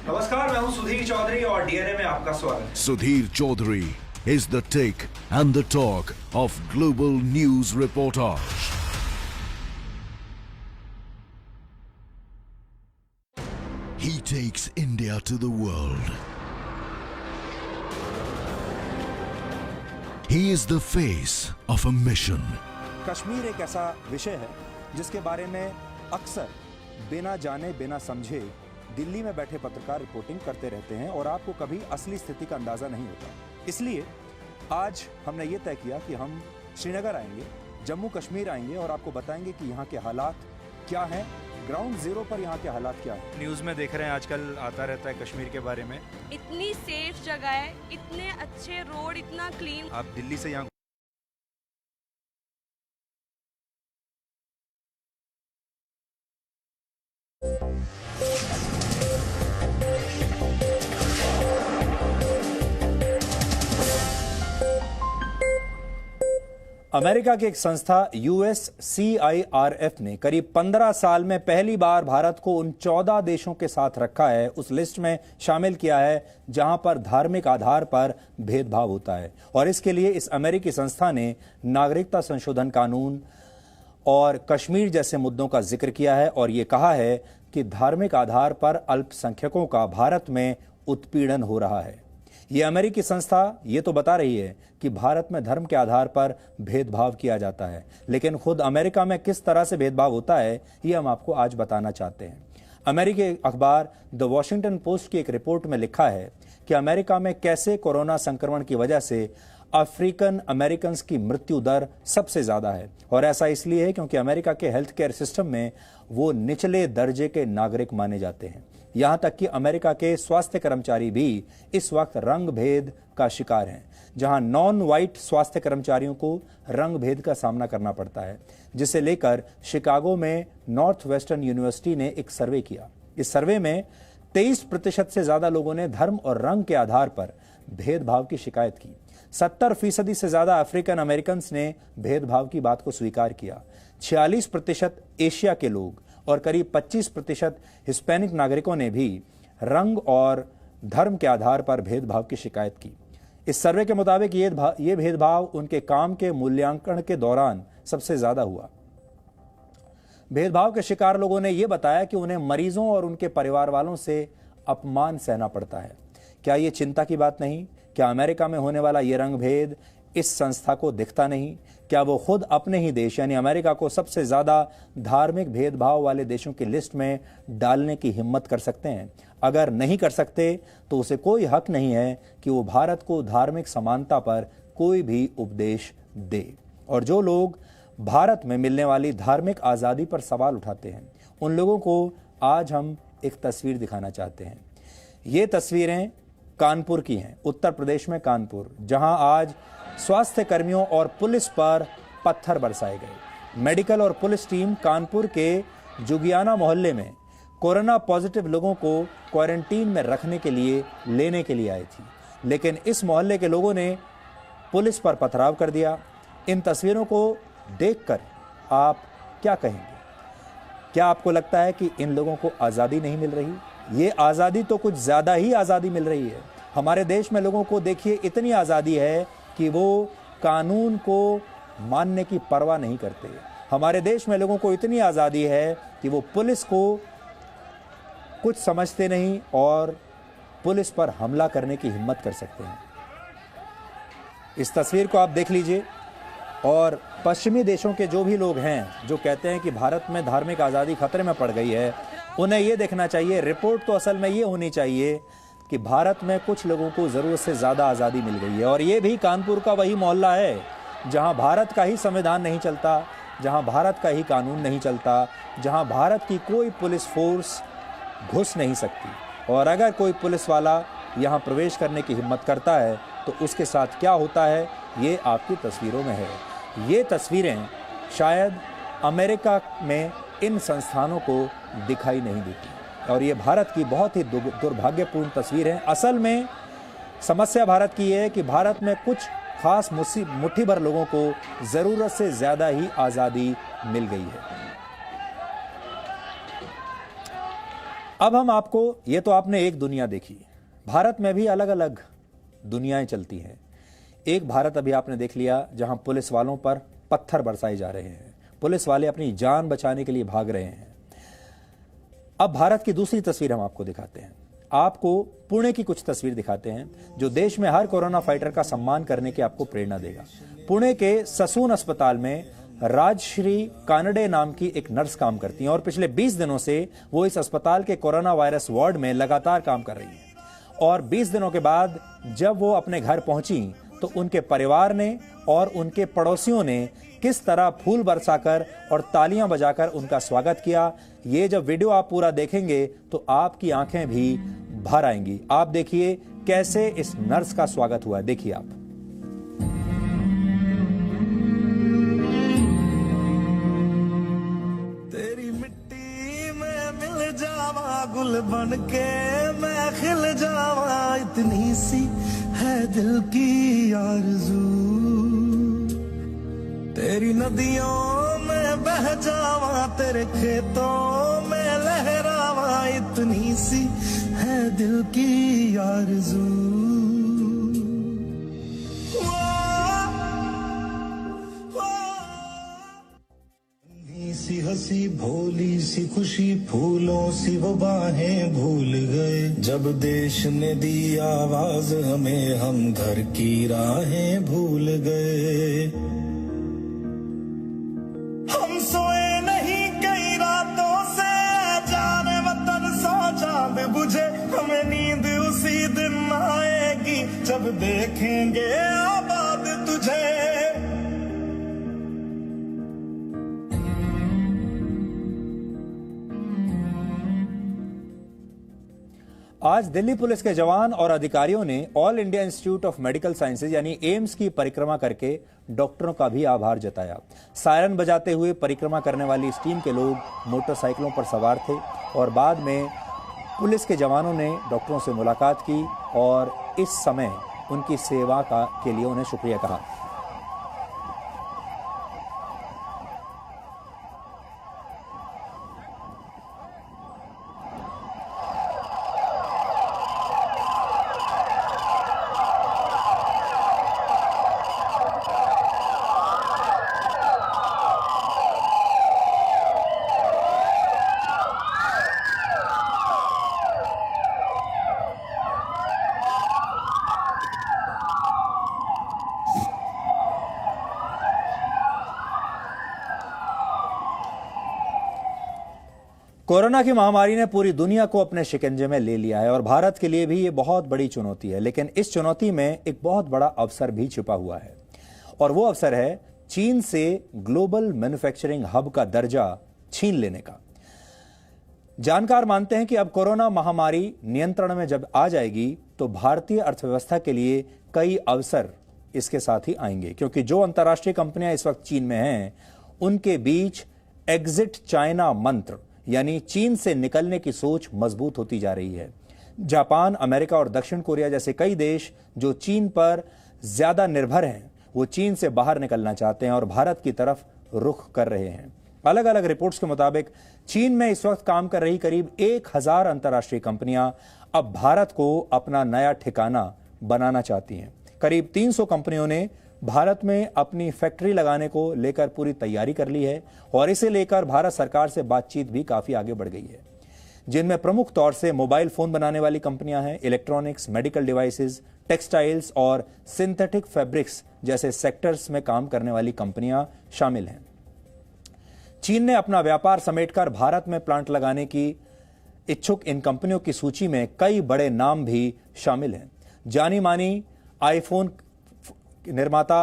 नमस्कार, मैं हूं सुधीर चौधरी और डीएनए में आपका स्वागत है। Sudhir Chaudhary is the take and the talk of global news reportage. He takes India to the world. He is the face of a mission. Kashmir एक ऐसा विषय है जिसके बारे में अक्सर बिना जाने बिना समझे दिल्ली में बैठे पत्रकार रिपोर्टिंग करते रहते हैं और आपको कभी असली स्थिति का अंदाजा नहीं होता। इसलिए आज हमने ये तय किया कि हम श्रीनगर आएंगे, जम्मू कश्मीर आएंगे और आपको बताएंगे कि यहाँ के हालात क्या हैं, ग्राउंड जीरो पर यहाँ के हालात क्या हैं। न्यूज में देख रहे हैं आजकल आता रहता है कश्मीर के बारे में। इतनी सेफ जगह है, इतने अच्छे रोड, इतना क्लीन। आप दिल्ली से यहाँ अमेरिका की एक संस्था USCIRF ने करीब 15 साल में पहली बार भारत को उन 14 देशों के साथ रखा है, उस लिस्ट में शामिल किया है जहां पर धार्मिक आधार पर भेदभाव होता है। और इसके लिए इस अमेरिकी संस्था ने नागरिकता संशोधन कानून और कश्मीर जैसे मुद्दों का जिक्र किया है और ये कहा है कि धार्मिक आधार पर अल्पसंख्यकों का भारत में उत्पीड़न हो रहा है। ये अमेरिकी संस्था ये तो बता रही है कि भारत में धर्म के आधार पर भेदभाव किया जाता है, लेकिन खुद अमेरिका में किस तरह से भेदभाव होता है ये हम आपको आज बताना चाहते हैं। अमेरिकी अखबार द वॉशिंगटन पोस्ट की एक रिपोर्ट में लिखा है कि अमेरिका में कैसे कोरोना संक्रमण की वजह से अफ्रीकन अमेरिकन्स की मृत्यु दर सबसे ज्यादा है। और ऐसा इसलिए है क्योंकि अमेरिका के हेल्थ केयर सिस्टम में वो निचले दर्जे के नागरिक माने जाते हैं। यहां तक कि अमेरिका के स्वास्थ्य कर्मचारी भी इस वक्त रंग भेद का शिकार हैं, जहां नॉन वाइट स्वास्थ्य कर्मचारियों को रंग भेद का सामना करना पड़ता है, जिसे लेकर शिकागो में नॉर्थ वेस्टर्न यूनिवर्सिटी ने एक सर्वे किया। इस सर्वे में 23% से ज्यादा लोगों ने धर्म और रंग के आधार पर भेदभाव की शिकायत की। 70% से ज्यादा अफ्रीकन अमेरिकन ने भेदभाव की बात को स्वीकार किया। 46% एशिया के लोग और करीब 25% हिस्पैनिक नागरिकों ने भी रंग और धर्म के आधार पर भेदभाव की शिकायत की। इस सर्वे के मुताबिक ये भेदभाव उनके काम के मूल्यांकन के दौरान सबसे ज्यादा हुआ। भेदभाव के शिकार लोगों ने यह बताया कि उन्हें मरीजों और उनके परिवार वालों से अपमान सहना पड़ता है। क्या ये चिंता की बात नहीं? क्या अमेरिका में होने वाला ये रंग भेद इस संस्था को दिखता नहीं? क्या वो खुद अपने ही देश यानी अमेरिका को सबसे ज्यादा धार्मिक भेदभाव वाले देशों की लिस्ट में डालने की हिम्मत कर सकते हैं? अगर नहीं कर सकते तो उसे कोई हक नहीं है कि वो भारत को धार्मिक समानता पर कोई भी उपदेश दे। और जो लोग भारत में मिलने वाली धार्मिक आज़ादी पर सवाल उठाते हैं, उन लोगों को आज हम एक तस्वीर दिखाना चाहते हैं। ये तस्वीरें कानपुर की हैं, उत्तर प्रदेश में कानपुर, जहां आज स्वास्थ्य कर्मियों और पुलिस पर पत्थर बरसाए गए। मेडिकल और पुलिस टीम कानपुर के जुगियाना मोहल्ले में कोरोना पॉजिटिव लोगों को क्वारंटीन में रखने के लिए लेने के लिए आई थी, लेकिन इस मोहल्ले के लोगों ने पुलिस पर पथराव कर दिया। इन तस्वीरों को देखकर आप क्या कहेंगे? क्या आपको लगता है कि इन लोगों को आज़ादी नहीं मिल रही? ये आज़ादी तो कुछ ज़्यादा ही आज़ादी मिल रही है। हमारे देश में लोगों को देखिए इतनी आज़ादी है कि वो कानून को मानने की परवाह नहीं करते। हमारे देश में लोगों को इतनी आज़ादी है कि वो पुलिस को कुछ समझते नहीं और पुलिस पर हमला करने की हिम्मत कर सकते हैं। इस तस्वीर को आप देख लीजिए। और पश्चिमी देशों के जो भी लोग हैं जो कहते हैं कि भारत में धार्मिक आज़ादी खतरे में पड़ गई है, उन्हें ये देखना चाहिए, रिपोर्ट तो असल में ये होनी चाहिए कि भारत में कुछ लोगों को ज़रूरत से ज़्यादा आज़ादी मिल गई है। और ये भी कानपुर का वही मोहल्ला है जहां भारत का ही संविधान नहीं चलता, जहां भारत का ही कानून नहीं चलता, जहां भारत की कोई पुलिस फोर्स घुस नहीं सकती। और अगर कोई पुलिस वाला यहाँ प्रवेश करने की हिम्मत करता है तो उसके साथ क्या होता है, ये आपकी तस्वीरों में है। ये तस्वीरें शायद अमेरिका में इन संस्थानों को दिखाई नहीं देती और ये भारत की बहुत ही दुर्भाग्यपूर्ण तस्वीर है। असल में समस्या भारत की है कि भारत में कुछ खास मुट्ठी भर लोगों को ज़रूरत से ज़्यादा ही आज़ादी मिल गई है। अब हम आपको, ये तो आपने एक दुनिया देखी, भारत में भी अलग अलग दुनियाएं चलती हैं। एक भारत अभी आपने देख लिया जहां पुलिस वालों पर पत्थर बरसाए जा रहे हैं, पुलिस वाले अपनी जान बचाने के लिए भाग रहे हैं। अब भारत की दूसरी तस्वीर हम आपको दिखाते हैं। आपको पुणे की कुछ तस्वीर दिखाते हैं जो देश में हर कोरोना फाइटर का सम्मान करने की आपको प्रेरणा देगा। पुणे के ससून अस्पताल में राजश्री कानडे नाम की एक नर्स काम करती हैं और पिछले 20 दिनों से वो इस अस्पताल के कोरोना वायरस वार्ड में लगातार काम कर रही हैं। और 20 दिनों के बाद जब वो अपने घर पहुंची तो उनके परिवार ने और उनके पड़ोसियों ने किस तरह फूल बरसाकर और तालियां बजाकर उनका स्वागत किया। ये जब वीडियो आप पूरा देखेंगे तो आपकी आंखें भी भर आएंगी। आप देखिए कैसे इस नर्स का स्वागत हुआ है, देखिए आप। तेरी मिट्टी में मिल जावा, गुल बन के मैं खिल जावा, इतनी सी है दिल की आरज़ू। तेरी नदियों में बह जावा, तेरे खेतों में लहरावा, इतनी सी है दिल की आरज़ू। सी हंसी भोली सी खुशी, फूलों सी वो बाहें भूल गए। जब देश ने दी आवाज हमें, हम घर की राहें भूल गए। हम सोए नहीं कई रातों से, जाने वतन सो चांद बुझे। हमें नींद उसी दिन आएगी जब देखेंगे आबाद तुझे। आज दिल्ली पुलिस के जवान और अधिकारियों ने all India institute of medical sciences यानी एम्स की परिक्रमा करके डॉक्टरों का भी आभार जताया। सायरन बजाते हुए परिक्रमा करने वाली इस टीम के लोग मोटरसाइकिलों पर सवार थे और बाद में पुलिस के जवानों ने डॉक्टरों से मुलाकात की और इस समय उनकी सेवा के लिए उन्हें शुक्रिया कहा। कोरोना की महामारी ने पूरी दुनिया को अपने शिकंजे में ले लिया है और भारत के लिए भी ये बहुत बड़ी चुनौती है। लेकिन इस चुनौती में एक बहुत बड़ा अवसर भी छिपा हुआ है और वो अवसर है चीन से ग्लोबल मैन्युफैक्चरिंग हब का दर्जा छीन लेने का। जानकार मानते हैं कि अब कोरोना महामारी नियंत्रण में जब आ जाएगी तो भारतीय अर्थव्यवस्था के लिए कई अवसर इसके साथ ही आएंगे, क्योंकि जो अंतर्राष्ट्रीय कंपनियां इस वक्त चीन में हैं उनके बीच एग्जिट चाइना मंत्र यानी चीन से निकलने की सोच मजबूत होती जा रही है। जापान, अमेरिका और दक्षिण कोरिया जैसे कई देश जो चीन पर ज्यादा निर्भर हैं वो चीन से बाहर निकलना चाहते हैं और भारत की तरफ रुख कर रहे हैं। अलग अलग रिपोर्ट्स के मुताबिक चीन में इस वक्त काम कर रही करीब 1000 अंतर्राष्ट्रीय कंपनियां अब भारत को अपना नया ठिकाना बनाना चाहती हैं। करीब 300 कंपनियों ने भारत में अपनी फैक्ट्री लगाने को लेकर पूरी तैयारी कर ली है और इसे लेकर भारत सरकार से बातचीत भी काफी आगे बढ़ गई है, जिनमें प्रमुख तौर से मोबाइल फोन बनाने वाली कंपनियां हैं, इलेक्ट्रॉनिक्स, मेडिकल डिवाइसेस, टेक्सटाइल्स और सिंथेटिक फैब्रिक्स जैसे सेक्टर्स में काम करने वाली कंपनियां शामिल हैं। चीन ने अपना व्यापार समेटकर भारत में प्लांट लगाने की इच्छुक इन कंपनियों की सूची में कई बड़े नाम भी शामिल हैं। जानी मानी आईफोन निर्माता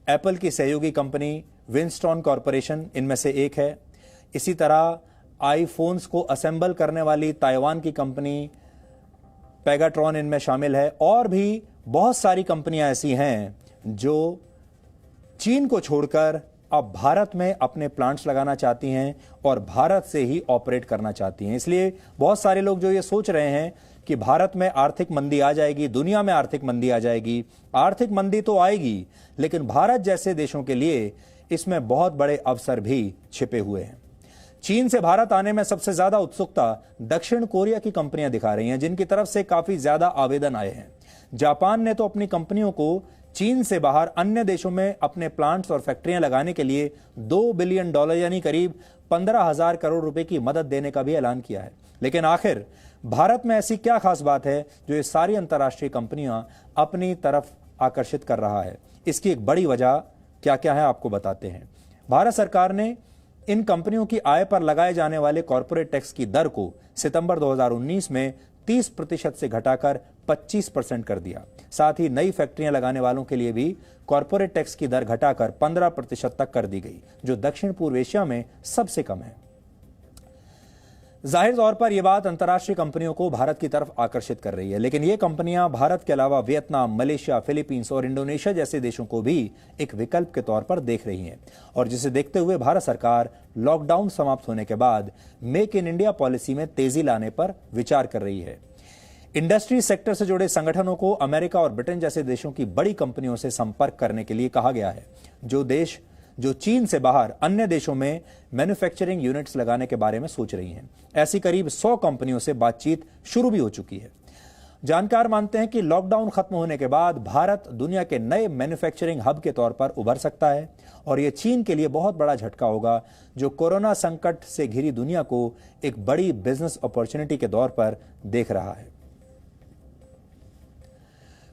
एप्पल की सहयोगी कंपनी विंस्टॉन कॉरपोरेशन इनमें से एक है। इसी तरह आईफोन्स को असेंबल करने वाली ताइवान की कंपनी पेगाट्रॉन इनमें शामिल है और भी बहुत सारी कंपनियां ऐसी हैं जो चीन को छोड़कर अब भारत में अपने प्लांट्स लगाना चाहती हैं और भारत से ही ऑपरेट करना चाहती हैं। इसलिए बहुत सारे लोग जो ये सोच रहे हैं कि भारत में आर्थिक मंदी आ जाएगी, दुनिया में आर्थिक मंदी आ जाएगी, आर्थिक मंदी तो आएगी लेकिन भारत जैसे देशों के लिए इसमें बहुत बड़े अवसर भी छिपे हुए हैं। चीन से भारत आने में सबसे ज्यादा उत्सुकता दक्षिण कोरिया की कंपनियां दिखा रही हैं, जिनकी तरफ से काफी ज्यादा आवेदन आए हैं। जापान ने तो अपनी कंपनियों को चीन से बाहर अन्य देशों में अपने प्लांट्स और फैक्ट्रियां लगाने के लिए $2 बिलियन यानी करीब 15,000 करोड़ रुपए की मदद देने का भी ऐलान किया है। लेकिन आखिर भारत में ऐसी क्या खास बात है जो ये सारी अंतर्राष्ट्रीय कंपनियां अपनी तरफ आकर्षित कर रहा है? इसकी एक बड़ी वजह क्या क्या है आपको बताते हैं। भारत सरकार ने इन कंपनियों की आय पर लगाए जाने वाले कॉर्पोरेट टैक्स की दर को सितंबर 2019 में 30% से घटाकर 25% कर दिया। साथ ही नई फैक्ट्रियां लगाने वालों के लिए भी कॉर्पोरेट टैक्स की दर घटाकर 15% तक कर दी गई, जो दक्षिण पूर्व एशिया में सबसे कम है। जाहिर तौर पर यह बात अंतर्राष्ट्रीय कंपनियों को भारत की तरफ आकर्षित कर रही है, लेकिन ये कंपनियां भारत के अलावा वियतनाम, मलेशिया, फिलीपींस और इंडोनेशिया जैसे देशों को भी एक विकल्प के तौर पर देख रही हैं और जिसे देखते हुए भारत सरकार लॉकडाउन समाप्त होने के बाद मेक इन इंडिया पॉलिसी में तेजी लाने पर विचार कर रही है। इंडस्ट्री सेक्टर से जुड़े संगठनों को अमेरिका और ब्रिटेन जैसे देशों की बड़ी कंपनियों से संपर्क करने के लिए कहा गया है, जो चीन से बाहर अन्य देशों में मैन्युफैक्चरिंग यूनिट्स लगाने के बारे में सोच रही हैं। ऐसी करीब 100 कंपनियों से बातचीत शुरू भी हो चुकी है। जानकार मानते हैं कि लॉकडाउन खत्म होने के बाद भारत दुनिया के नए मैन्युफैक्चरिंग हब के तौर पर उभर सकता है और यह चीन के लिए बहुत बड़ा झटका होगा, जो कोरोना संकट से घिरी दुनिया को एक बड़ी बिजनेस अपॉर्चुनिटी के तौर पर देख रहा है।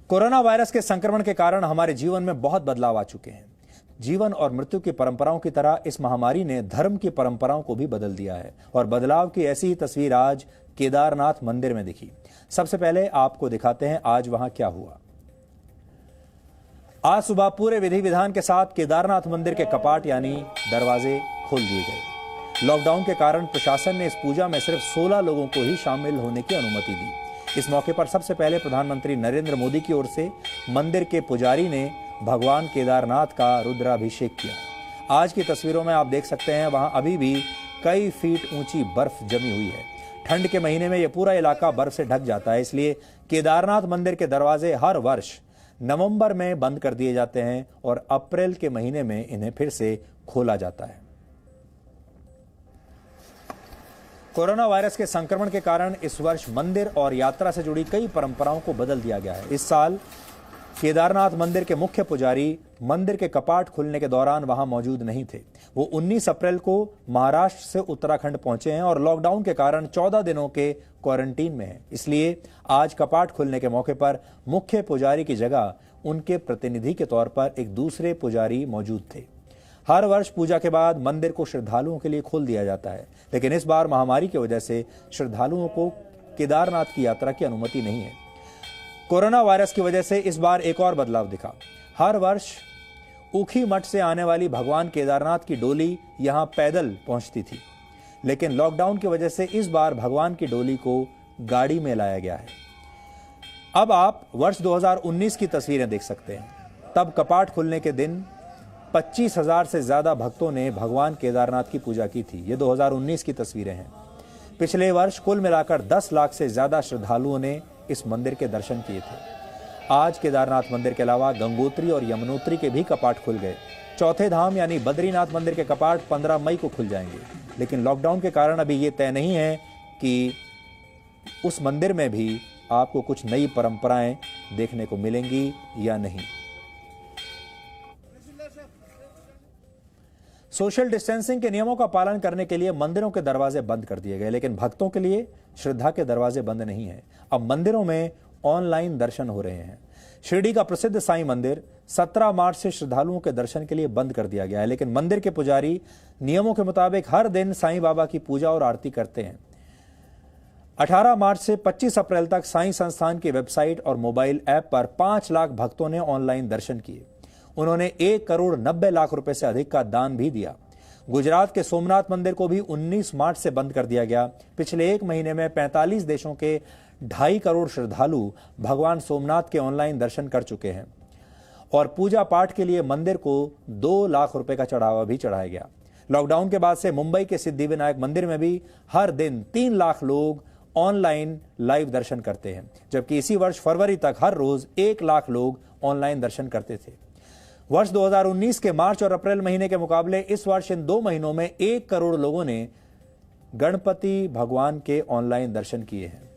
कोरोना वायरस के संक्रमण के कारण हमारे जीवन में बहुत बदलाव आ चुके हैं। जीवन और मृत्यु की परंपराओं की तरह इस महामारी ने धर्म की परंपराओं को भी बदल दिया है और बदलाव की ऐसी ही तस्वीर आज केदारनाथ मंदिर में दिखी। सबसे पहले आपको दिखाते हैं आज वहां क्या हुआ। आज सुबह पूरे विधि विधान के साथ केदारनाथ मंदिर के कपाट यानी दरवाजे खोल दिए गए। लॉकडाउन के कारण प्रशासन ने इस पूजा में सिर्फ 16 लोगों को ही शामिल होने की अनुमति दी। इस मौके पर सबसे पहले प्रधानमंत्री नरेंद्र मोदी की ओर से मंदिर के पुजारी ने भगवान केदारनाथ का रुद्राभिषेक किया। आज की तस्वीरों में आप देख सकते हैं वहां अभी भी कई फीट ऊंची बर्फ जमी हुई है। ठंड के महीने में यह पूरा इलाका बर्फ से ढक जाता है, इसलिए केदारनाथ मंदिर के दरवाजे हर वर्ष नवंबर में बंद कर दिए जाते हैं और अप्रैल के महीने में इन्हें फिर से खोला जाता है। कोरोना वायरस के संक्रमण के कारण इस वर्ष मंदिर और यात्रा से जुड़ी कई परंपराओं को बदल दिया गया है। इस साल केदारनाथ मंदिर के मुख्य पुजारी मंदिर के कपाट खुलने के दौरान वहां मौजूद नहीं थे। वो 19 अप्रैल को महाराष्ट्र से उत्तराखंड पहुंचे हैं और लॉकडाउन के कारण 14 दिनों के क्वारंटीन में हैं। इसलिए आज कपाट खुलने के मौके पर मुख्य पुजारी की जगह उनके प्रतिनिधि के तौर पर एक दूसरे पुजारी मौजूद थे। हर वर्ष पूजा के बाद मंदिर को श्रद्धालुओं के लिए खोल दिया जाता है, लेकिन इस बार महामारी की वजह से श्रद्धालुओं को केदारनाथ की यात्रा की अनुमति नहीं है। कोरोना वायरस की वजह से इस बार एक और बदलाव दिखा। हर वर्ष ऊखी मठ से आने वाली भगवान केदारनाथ की डोली यहां पैदल पहुंचती थी, लेकिन लॉकडाउन की वजह से इस बार भगवान की डोली को गाड़ी में लाया गया है। अब आप वर्ष 2019 की तस्वीरें देख सकते हैं। तब कपाट खुलने के दिन 25,000 से ज्यादा भक्तों ने भगवान केदारनाथ की पूजा की थी। ये 2019 की तस्वीरें हैं। पिछले वर्ष कुल मिलाकर 10 लाख से ज्यादा श्रद्धालुओं ने इस मंदिर के दर्शन किए थे। आज केदारनाथ मंदिर के अलावा गंगोत्री और यमुनोत्री के भी कपाट खुल गए। चौथे धाम यानी बद्रीनाथ मंदिर के कपाट 15 मई को खुल जाएंगे, लेकिन लॉकडाउन के कारण अभी ये तय नहीं है कि उस मंदिर में भी आपको कुछ नई परंपराएं देखने को मिलेंगी या नहीं। सोशल डिस्टेंसिंग के नियमों का पालन करने के लिए मंदिरों के दरवाजे बंद कर दिए गए, लेकिन भक्तों के लिए श्रद्धा के दरवाजे बंद नहीं हैं। अब मंदिरों में ऑनलाइन दर्शन हो रहे हैं। शिरडी का प्रसिद्ध साईं मंदिर 17 मार्च से श्रद्धालुओं के दर्शन के लिए बंद कर दिया गया है, लेकिन मंदिर के पुजारी नियमों के मुताबिक हर दिन साईं बाबा की पूजा और आरती करते हैं। 18 मार्च से 25 अप्रैल तक साईं संस्थान की वेबसाइट और मोबाइल ऐप पर 5 लाख भक्तों ने ऑनलाइन दर्शन किए। उन्होंने 1 करोड़ 90 लाख रुपए से अधिक का दान भी दिया। गुजरात के सोमनाथ मंदिर को भी 19 मार्च से बंद कर दिया गया। पिछले एक महीने में 45 देशों के 2.5 करोड़ श्रद्धालु भगवान सोमनाथ के ऑनलाइन दर्शन कर चुके हैं और पूजा पाठ के लिए मंदिर को 2 लाख रुपए का चढ़ावा भी चढ़ाया गया। लॉकडाउन के बाद से मुंबई के सिद्धिविनायक मंदिर में भी हर दिन 3 लाख लोग ऑनलाइन लाइव दर्शन करते हैं, जबकि इसी वर्ष फरवरी तक हर रोज 1 लाख लोग ऑनलाइन दर्शन करते थे। वर्ष 2019 के मार्च और अप्रैल महीने के मुकाबले इस वर्ष इन 2 महीनों में 1 करोड़ लोगों ने गणपति भगवान के ऑनलाइन दर्शन किए हैं।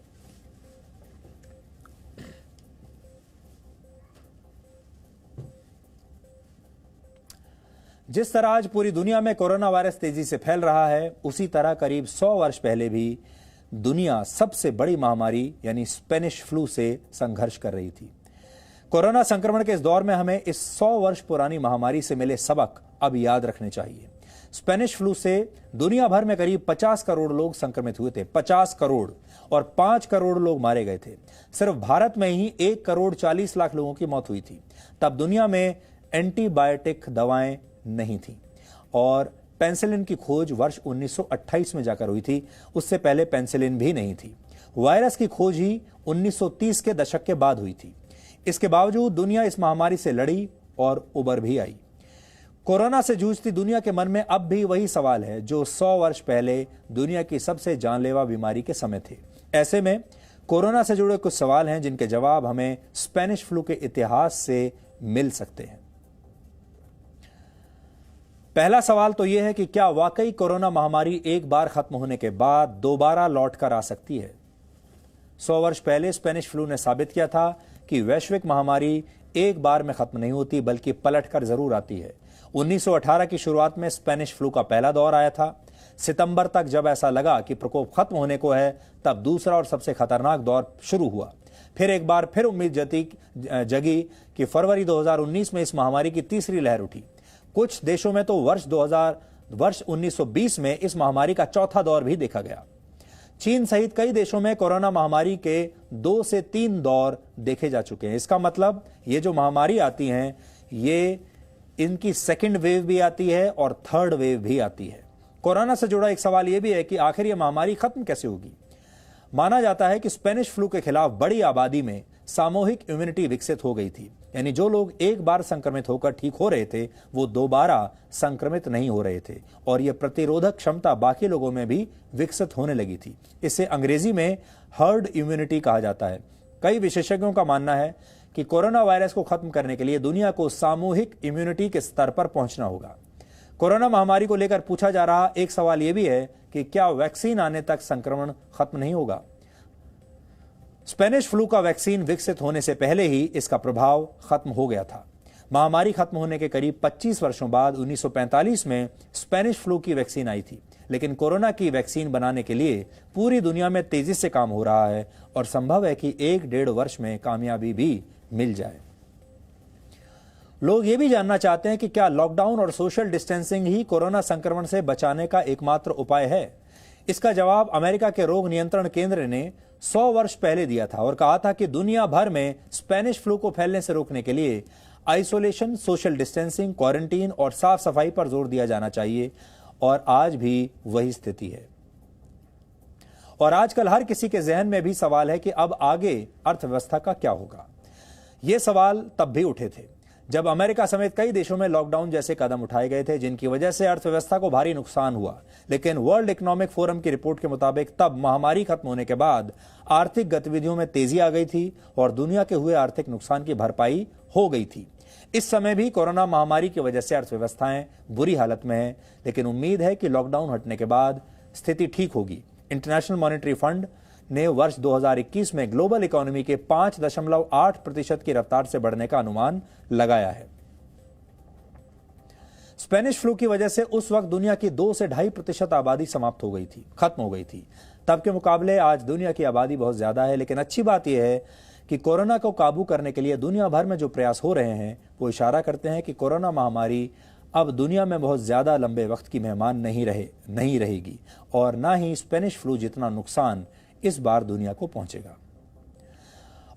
जिस तरह आज पूरी दुनिया में कोरोना वायरस तेजी से फैल रहा है, उसी तरह करीब 100 वर्ष पहले भी दुनिया सबसे बड़ी महामारी यानी स्पेनिश फ्लू से संघर्ष कर रही थी। कोरोना संक्रमण के इस दौर में हमें इस 100 वर्ष पुरानी महामारी से मिले सबक अब याद रखने चाहिए। स्पेनिश फ्लू से दुनिया भर में करीब 50 करोड़ लोग संक्रमित हुए थे, 50 करोड़, और 5 करोड़ लोग मारे गए थे। सिर्फ भारत में ही 1 करोड़ 40 लाख लोगों की मौत हुई थी। तब दुनिया में एंटीबायोटिक दवाएं नहीं थी और पेनिसिलिन की खोज वर्ष 1928 में जाकर हुई थी। उससे पहले पेनिसिलिन भी नहीं थी। वायरस की खोज ही 1930 के दशक के बाद हुई थी। इसके बावजूद दुनिया इस महामारी से लड़ी और उबर भी आई। कोरोना से जूझती दुनिया के मन में अब भी वही सवाल है जो 100 वर्ष पहले दुनिया की सबसे जानलेवा बीमारी के समय थे। ऐसे में कोरोना से जुड़े कुछ सवाल हैं जिनके जवाब हमें स्पेनिश फ्लू के इतिहास से मिल सकते हैं। पहला सवाल तो यह है कि क्या वाकई कोरोना महामारी एक बार खत्म होने के बाद दोबारा लौट कर आ सकती है? 100 वर्ष पहले स्पेनिश फ्लू ने साबित किया था कि वैश्विक महामारी एक बार में खत्म नहीं होती बल्कि पलटकर जरूर आती है। 1918 की शुरुआत में स्पेनिश फ्लू का पहला दौर आया था। सितंबर तक जब ऐसा लगा कि प्रकोप खत्म होने को है, तब दूसरा और सबसे खतरनाक दौर शुरू हुआ। फिर एक बार फिर उम्मीद जगी कि फरवरी 2019 में इस महामारी की तीसरी लहर उठी। कुछ देशों में तो वर्ष 1920 में इस महामारी का चौथा दौर भी देखा गया। चीन सहित कई देशों में कोरोना महामारी के 2 से 3 दौर देखे जा चुके हैं। इसका मतलब ये जो महामारी आती हैं, ये इनकी सेकंड वेव भी आती है और थर्ड वेव भी आती है। कोरोना से जुड़ा एक सवाल यह भी है कि आखिर ये महामारी खत्म कैसे होगी? माना जाता है कि स्पेनिश फ्लू के खिलाफ बड़ी आबादी में सामूहिक इम्यूनिटी विकसित हो गई थी, यानी जो लोग एक बार संक्रमित होकर ठीक हो रहे थे वो दोबारा संक्रमित नहीं हो रहे थे और यह प्रतिरोधक क्षमता बाकी लोगों में भी विकसित होने लगी थी। इसे अंग्रेजी में हर्ड इम्यूनिटी कहा जाता है। कई विशेषज्ञों का मानना है कि कोरोना वायरस को खत्म करने के लिए दुनिया को सामूहिक इम्यूनिटी के स्तर पर पहुंचना होगा। कोरोना महामारी को लेकर पूछा जा रहा एक सवाल यह भी है कि क्या वैक्सीन आने तक संक्रमण खत्म नहीं होगा? स्पेनिश फ्लू का वैक्सीन विकसित होने से पहले ही इसका प्रभाव खत्म हो गया था। महामारी खत्म होने के करीब 25 वर्षों बाद 1945 में स्पेनिश फ्लू की वैक्सीन आई थी, लेकिन कोरोना की वैक्सीन बनाने के लिए पूरी दुनिया में तेजी से काम हो रहा है और संभव है कि 1-1.5 वर्ष में कामयाबी भी मिल जाए। लोग ये भी जानना चाहते हैं कि क्या लॉकडाउन और सोशल डिस्टेंसिंग ही कोरोना संक्रमण से बचाने का एकमात्र उपाय है। इसका जवाब अमेरिका के रोग नियंत्रण केंद्र ने 100 वर्ष पहले दिया था और कहा था कि दुनिया भर में स्पेनिश फ्लू को फैलने से रोकने के लिए आइसोलेशन, सोशल डिस्टेंसिंग, क्वारंटीन और साफ सफाई पर जोर दिया जाना चाहिए और आज भी वही स्थिति है। और आजकल हर किसी के जहन में भी सवाल है कि अब आगे अर्थव्यवस्था का क्या होगा। ये सवाल तब भी उठे थे जब अमेरिका समेत कई देशों में लॉकडाउन जैसे कदम उठाए गए थे, जिनकी वजह से अर्थव्यवस्था को भारी नुकसान हुआ। लेकिन वर्ल्ड इकोनॉमिक फोरम की रिपोर्ट के मुताबिक तब महामारी खत्म होने के बाद आर्थिक गतिविधियों में तेजी आ गई थी और दुनिया के हुए आर्थिक नुकसान की भरपाई हो गई थी। इस समय भी कोरोना महामारी की वजह से अर्थव्यवस्थाएं बुरी हालत में हैं, लेकिन उम्मीद है कि लॉकडाउन हटने के बाद स्थिति ठीक होगी। इंटरनेशनल मॉनेटरी फंड ने वर्ष 2021 में ग्लोबल इकोनॉमी के 5.8% की रफ्तार से बढ़ने का अनुमान लगाया है। स्पेनिश फ्लू की वजह से उस वक्त दुनिया की 2 से 2.5% आबादी समाप्त हो गई थी, खत्म हो गई थी। तब के मुकाबले आज दुनिया की आबादी बहुत ज्यादा है, लेकिन अच्छी बात यह है कि कोरोना को काबू करने के लिए दुनिया भर में जो प्रयास हो रहे हैं वो इशारा करते हैं कि कोरोना महामारी अब दुनिया में बहुत ज्यादा लंबे वक्त की मेहमान नहीं रहेगी और ना ही स्पेनिश फ्लू जितना नुकसान इस बार दुनिया को पहुंचेगा।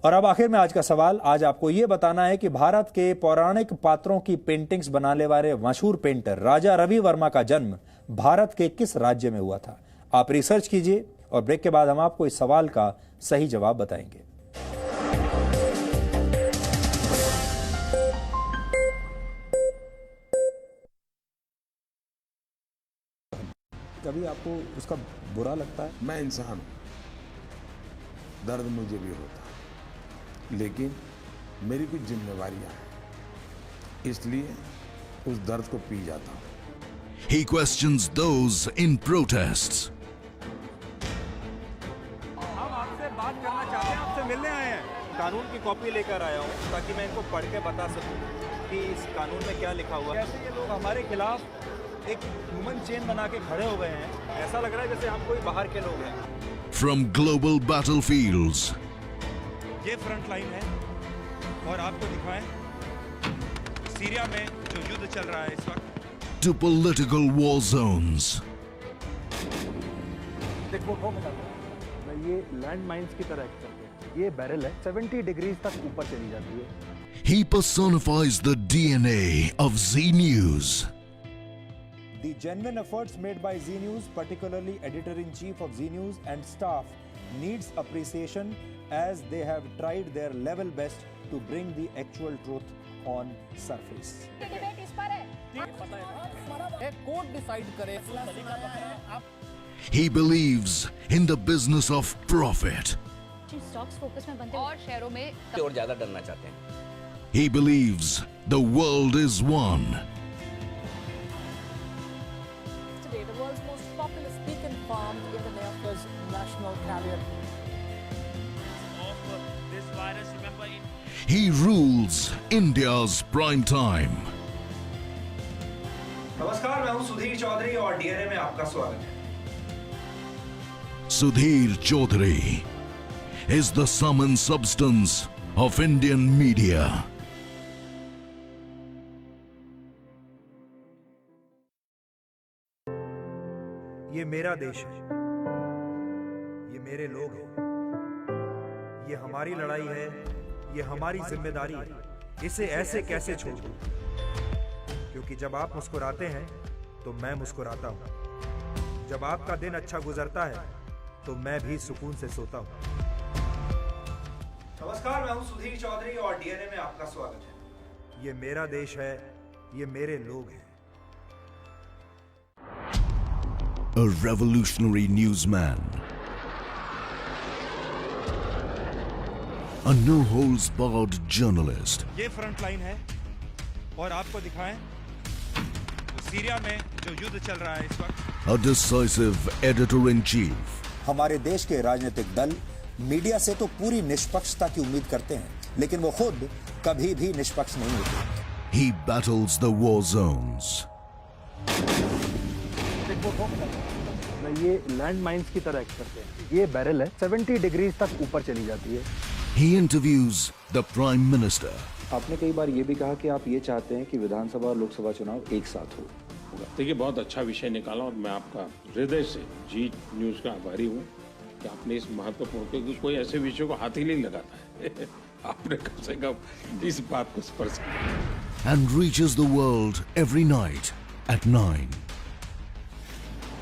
और अब आखिर में आज का सवाल, आज आपको यह बताना है कि भारत के पौराणिक पात्रों की पेंटिंग्स बनाने वाले मशहूर पेंटर राजा रवि वर्मा का जन्म भारत के किस राज्य में हुआ था। आप रिसर्च कीजिए और ब्रेक के बाद हम आपको इस सवाल का सही जवाब बताएंगे। कभी आपको उसका बुरा लगता है? मैं इंसान हूं, दर्द मुझे भी होता है, लेकिन मेरी कुछ जिम्मेवारियां हैं, इसलिए उस दर्द को पी जाता हूं। He questions those in protests. हम आपसे बात करना चाहते हैं, आपसे मिलने आए हैं। कानून की कॉपी लेकर आया हूँ ताकि मैं इनको पढ़ के बता सकूं कि इस कानून में क्या लिखा हुआ है। कैसे ये लोग हमारे खिलाफ एक ह्यूमन चेन बना के खड़े हो गए हैं, ऐसा लग रहा है जैसे हम कोई बाहर के लोग हैं। From global battlefields ये फ्रंट लाइन है और आपको दिखाएं सीरिया में जो युद्ध चल रहा है इस वक्त, to political war zones. देखो ये लैंड माइंस की तरह एक्ट करते हैं। ये बैरल है, 70 डिग्रीज तक ऊपर चली जाती है। He personifies the DNA of Z News. The genuine efforts made by Z News, particularly editor-in-chief of Z News and staff, needs appreciation as they have tried their level best to bring the actual truth on surface. He believes in the business of profit. Stocks focus में बनते हैं और शेयरों में और ज्यादा डरना चाहते हैं। He believes the world is one. Today, the world's most populous beacon farm in the America's national carrier. This virus, remember, He rules India's prime time. नमस्कार, मैं हूं सुधीर चौधरी और डीएनए में आपका स्वागत है। Sudhir Chaudhary is the sum and substance of Indian media. ये मेरा देश है, ये मेरे लोग हैं, ये हमारी लड़ाई है, ये हमारी जिम्मेदारी है। इसे ऐसे कैसे छोड़ दूं? क्योंकि जब आप मुस्कुराते हैं तो मैं मुस्कुराता हूं। जब आपका दिन अच्छा गुजरता है तो मैं भी सुकून से सोता हूं। नमस्कार, मैं हूं सुधीर चौधरी और डीएनए में आपका स्वागत है। ये मेरा देश है, ये मेरे लोग हैं। A revolutionary newsman. A no-holds-barred journalist. ये फ्रंट लाइन है और आपको दिखाएं सीरिया में जो युद्ध चल रहा है इस वक्त। A decisive editor-in-chief. हमारे देश के राजनीतिक दल मीडिया से तो पूरी निष्पक्षता की उम्मीद करते हैं, लेकिन वो खुद कभी भी निष्पक्ष नहीं होते। He battles the war zones. ये लैंड माइंस की तरह एक्ट करते हैं। ये बैरल है, 70 डिग्रीज तक ऊपर चली जाती है। He interviews the Prime Minister. आपने कई बार ये भी कहा कि आप ये चाहते हैं कि विधानसभा और लोकसभा चुनाव एक साथ हो। देखिए, बहुत अच्छा विषय निकाला और मैं आपका हृदय से जी न्यूज़ का आभारी हूँ कि आपने इस महत्वपूर्ण, क्योंकि कोई ऐसे विषय को हाथ ही नहीं लगाता है आपने कम से कम इस बात को स्पर्श किया। And reaches the world every night at 9.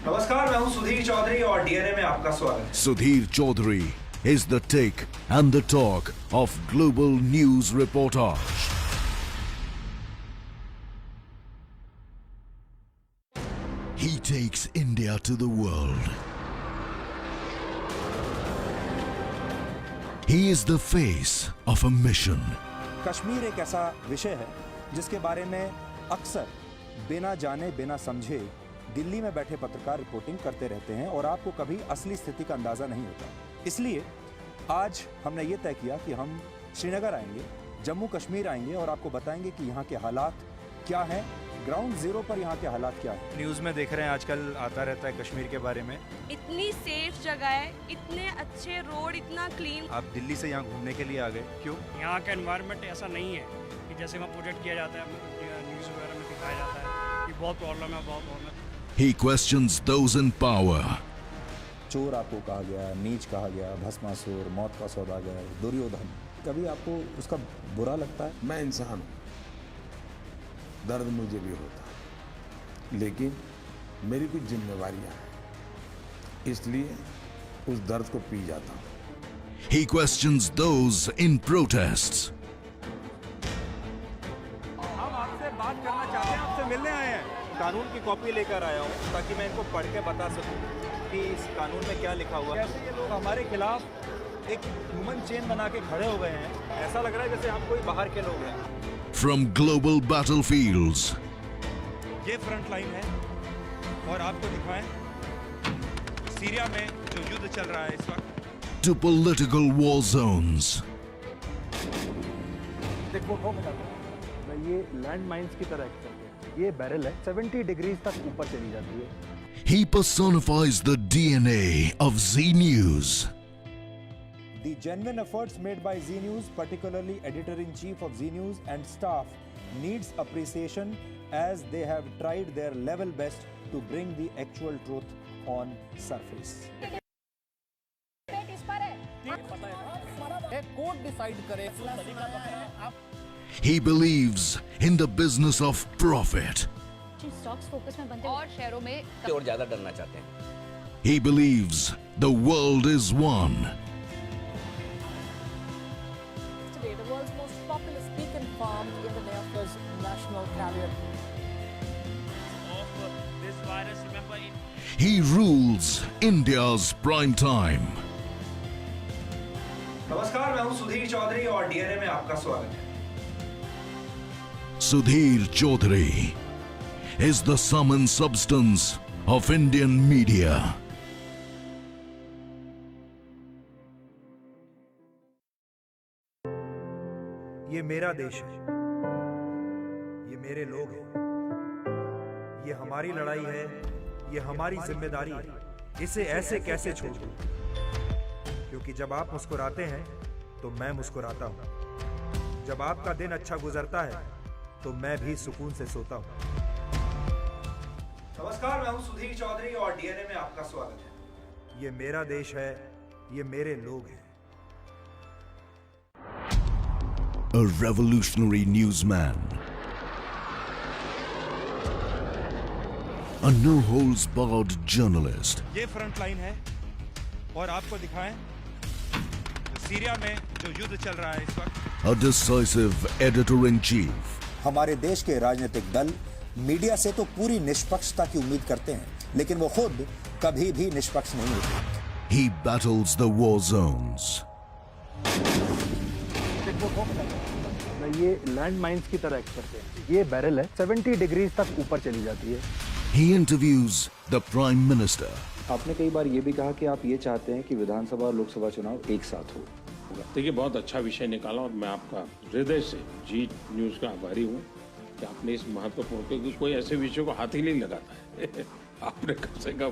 नमस्कार, मैं हूं सुधीर चौधरी और डीएनए में आपका स्वागत है। Sudhir Chaudhary is the take and the talk of global news reportage. He takes India to the world. He is the face of a mission. Kashmir एक ऐसा विषय है जिसके बारे में अक्सर बिना जाने बिना समझे दिल्ली में बैठे पत्रकार रिपोर्टिंग करते रहते हैं और आपको कभी असली स्थिति का अंदाजा नहीं होता। इसलिए आज हमने ये तय किया कि हम श्रीनगर आएंगे, जम्मू कश्मीर आएंगे और आपको बताएंगे कि यहाँ के हालात क्या हैं, ग्राउंड जीरो पर यहाँ के हालात क्या है। न्यूज़ में देख रहे हैं आजकल आता रहता है कश्मीर के बारे में। इतनी सेफ जगह है, इतने अच्छे रोड, इतना क्लीन। आप दिल्ली से यहाँ घूमने के लिए आ गए, क्यों? यहाँ का एनवायरनमेंट ऐसा नहीं है कि जैसे वहाँ प्रोजेक्ट किया जाता है, न्यूज़ वगैरह में दिखाया जाता है कि बहुत प्रॉब्लम है, बहुत प्रॉब्लम है। He questions those in power. चोर आपको कहा गया, नीच कहा गया, भस्मासुर, मौत का सौदागर, दुर्योधन, कभी आपको उसका बुरा लगता है? मैं इंसान हूँ, दर्द मुझे भी होता है, लेकिन मेरी कुछ जिम्मेवारियाँ हैं, इसलिए उस दर्द को पी जाता हूँ। He questions those in protests. हम आपसे बात करना चाहते हैं, आपसे मिलने आए हैं। कानून की कॉपी लेकर आया हूँ ताकि मैं इनको पढ़ के बता सकूँ कि इस कानून में क्या लिखा हुआ है। कैसे ये लोग हमारे खिलाफ एक ह्यूमन चेन बना के खड़े हो गए हैं, ऐसा लग रहा है जैसे हम कोई बाहर के लोग हैं। From global battlefields. ये फ्रंट लाइन है और आपको दिखाएं सीरिया में जो युद्ध चल रहा है इस वक्त। To political war zones. ये लैंड माइंस की तरह एक्ट करते हैं। ये बैरल है, 70 डिग्रीज तक ऊपर चली जाती है। He personifies the DNA of Z News. The genuine efforts made by Z News, particularly editor-in-chief of Z News and staff, needs appreciation as they have tried their level best to bring the actual truth on surface. Court decide करे। He believes in the business of profit. Stocks focus में बनते हैं और शहरों में और ज्यादा डरना चाहते हैं। He believes the world is one. Today, the world's most populous beacon farmed in the Neophis national carrier. This virus, remember, He rules India's prime time. नमस्कार, मैं हूं सुधीर चौधरी और डीएनए में आपका स्वागत है। Sudhir Chaudhary is the sum and substance of Indian media. ये मेरा देश है, ये मेरे लोग हैं, ये हमारी लड़ाई है, ये हमारी जिम्मेदारी है। इसे ऐसे कैसे छोड़ दूं? क्योंकि जब आप मुस्कुराते हैं तो मैं मुस्कुराता हूं। जब आपका दिन अच्छा गुजरता है तो मैं भी सुकून से सोता हूं। नमस्कार, मैं हूं सुधीर चौधरी और डीएनए में आपका स्वागत है। ये मेरा देश है, ये मेरे लोग हैं। A revolutionary newsman. A no-holds-barred journalist. ये फ्रंट लाइन है और आपको दिखाएं सीरिया में जो युद्ध चल रहा है इस वक्त। A decisive editor-in-chief. हमारे देश के राजनीतिक दल मीडिया से तो पूरी निष्पक्षता की उम्मीद करते हैं, लेकिन वो खुद कभी भी निष्पक्ष नहीं होते। He battles the war zones. ये लैंड माइंस की तरह एक्ट करते हैं। ये बैरल है, 70 डिग्रीज तक ऊपर चली जाती है। He interviews the Prime Minister. आपने कई बार ये भी कहा कि आप ये चाहते हैं कि विधानसभा और लोकसभा चुनाव एक साथ हो। देखिए, बहुत अच्छा विषय निकाला और मैं आपका हृदय से जी न्यूज़ का आभारी हूँ कि आपने इस महत्वपूर्ण, क्योंकि कोई ऐसे विषय को हाथ ही नहीं लगाता है आपने कम से कम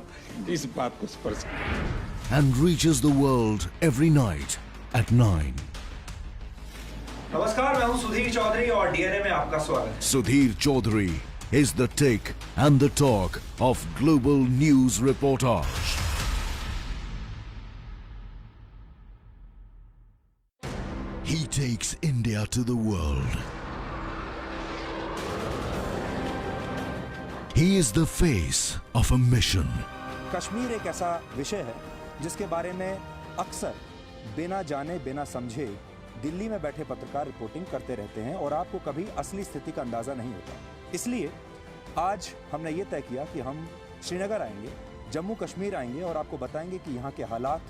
इस बात को स्पर्श किया। And reaches the world every night at 9. नमस्कार, मैं हूं सुधीर चौधरी और डीएनए में आपका स्वागत है। Sudhir Chaudhary is the take and the talk of Global News Reportage. He takes India to the world. He is the face of a mission. Kashmir एक ऐसा विषय है जिसके बारे में अक्सर बिना जाने बिना समझे दिल्ली में बैठे पत्रकार रिपोर्टिंग करते रहते हैं और आपको कभी असली स्थिति का अंदाजा नहीं होता। इसलिए आज हमने ये तय किया कि हम श्रीनगर आएंगे, जम्मू कश्मीर आएंगे और आपको बताएंगे कि यहाँ के हालात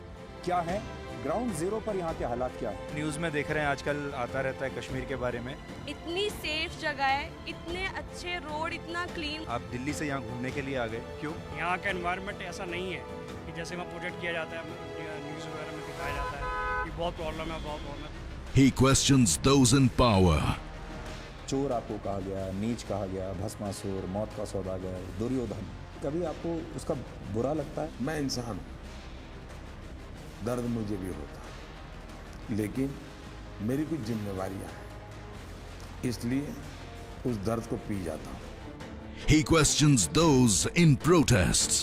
क्या हैं, ग्राउंड जीरो पर यहाँ के हालात क्या हैं। न्यूज़ में देख रहे हैं आजकल आता रहता है कश्मीर के बारे में। इतनी सेफ जगह है, इतने अच्छे रोड, इतना क्लीन। आप दिल्ली से यहाँ घूमने के लिए आ गए, क्यों? यहाँ का एनवायरनमेंट ऐसा नहीं है कि जैसे वहाँ प्रोजेक्ट किया जाता है, न्यूज़ वगैरह में दिखाया जाता है कि बहुत प्रॉब्लम है, बहुत प्रॉब्लम है। He questions those in power. चोर आपको कहा गया, नीच कहा गया, भस्मासुर, मौत का सौदागर, दुर्योधन, कभी आपको उसका बुरा लगता है? मैं इंसान हूँ, दर्द मुझे भी होता है, लेकिन मेरी कुछ जिम्मेवारियाँ हैं, इसलिए उस दर्द को पी जाता हूँ। He questions those in protests.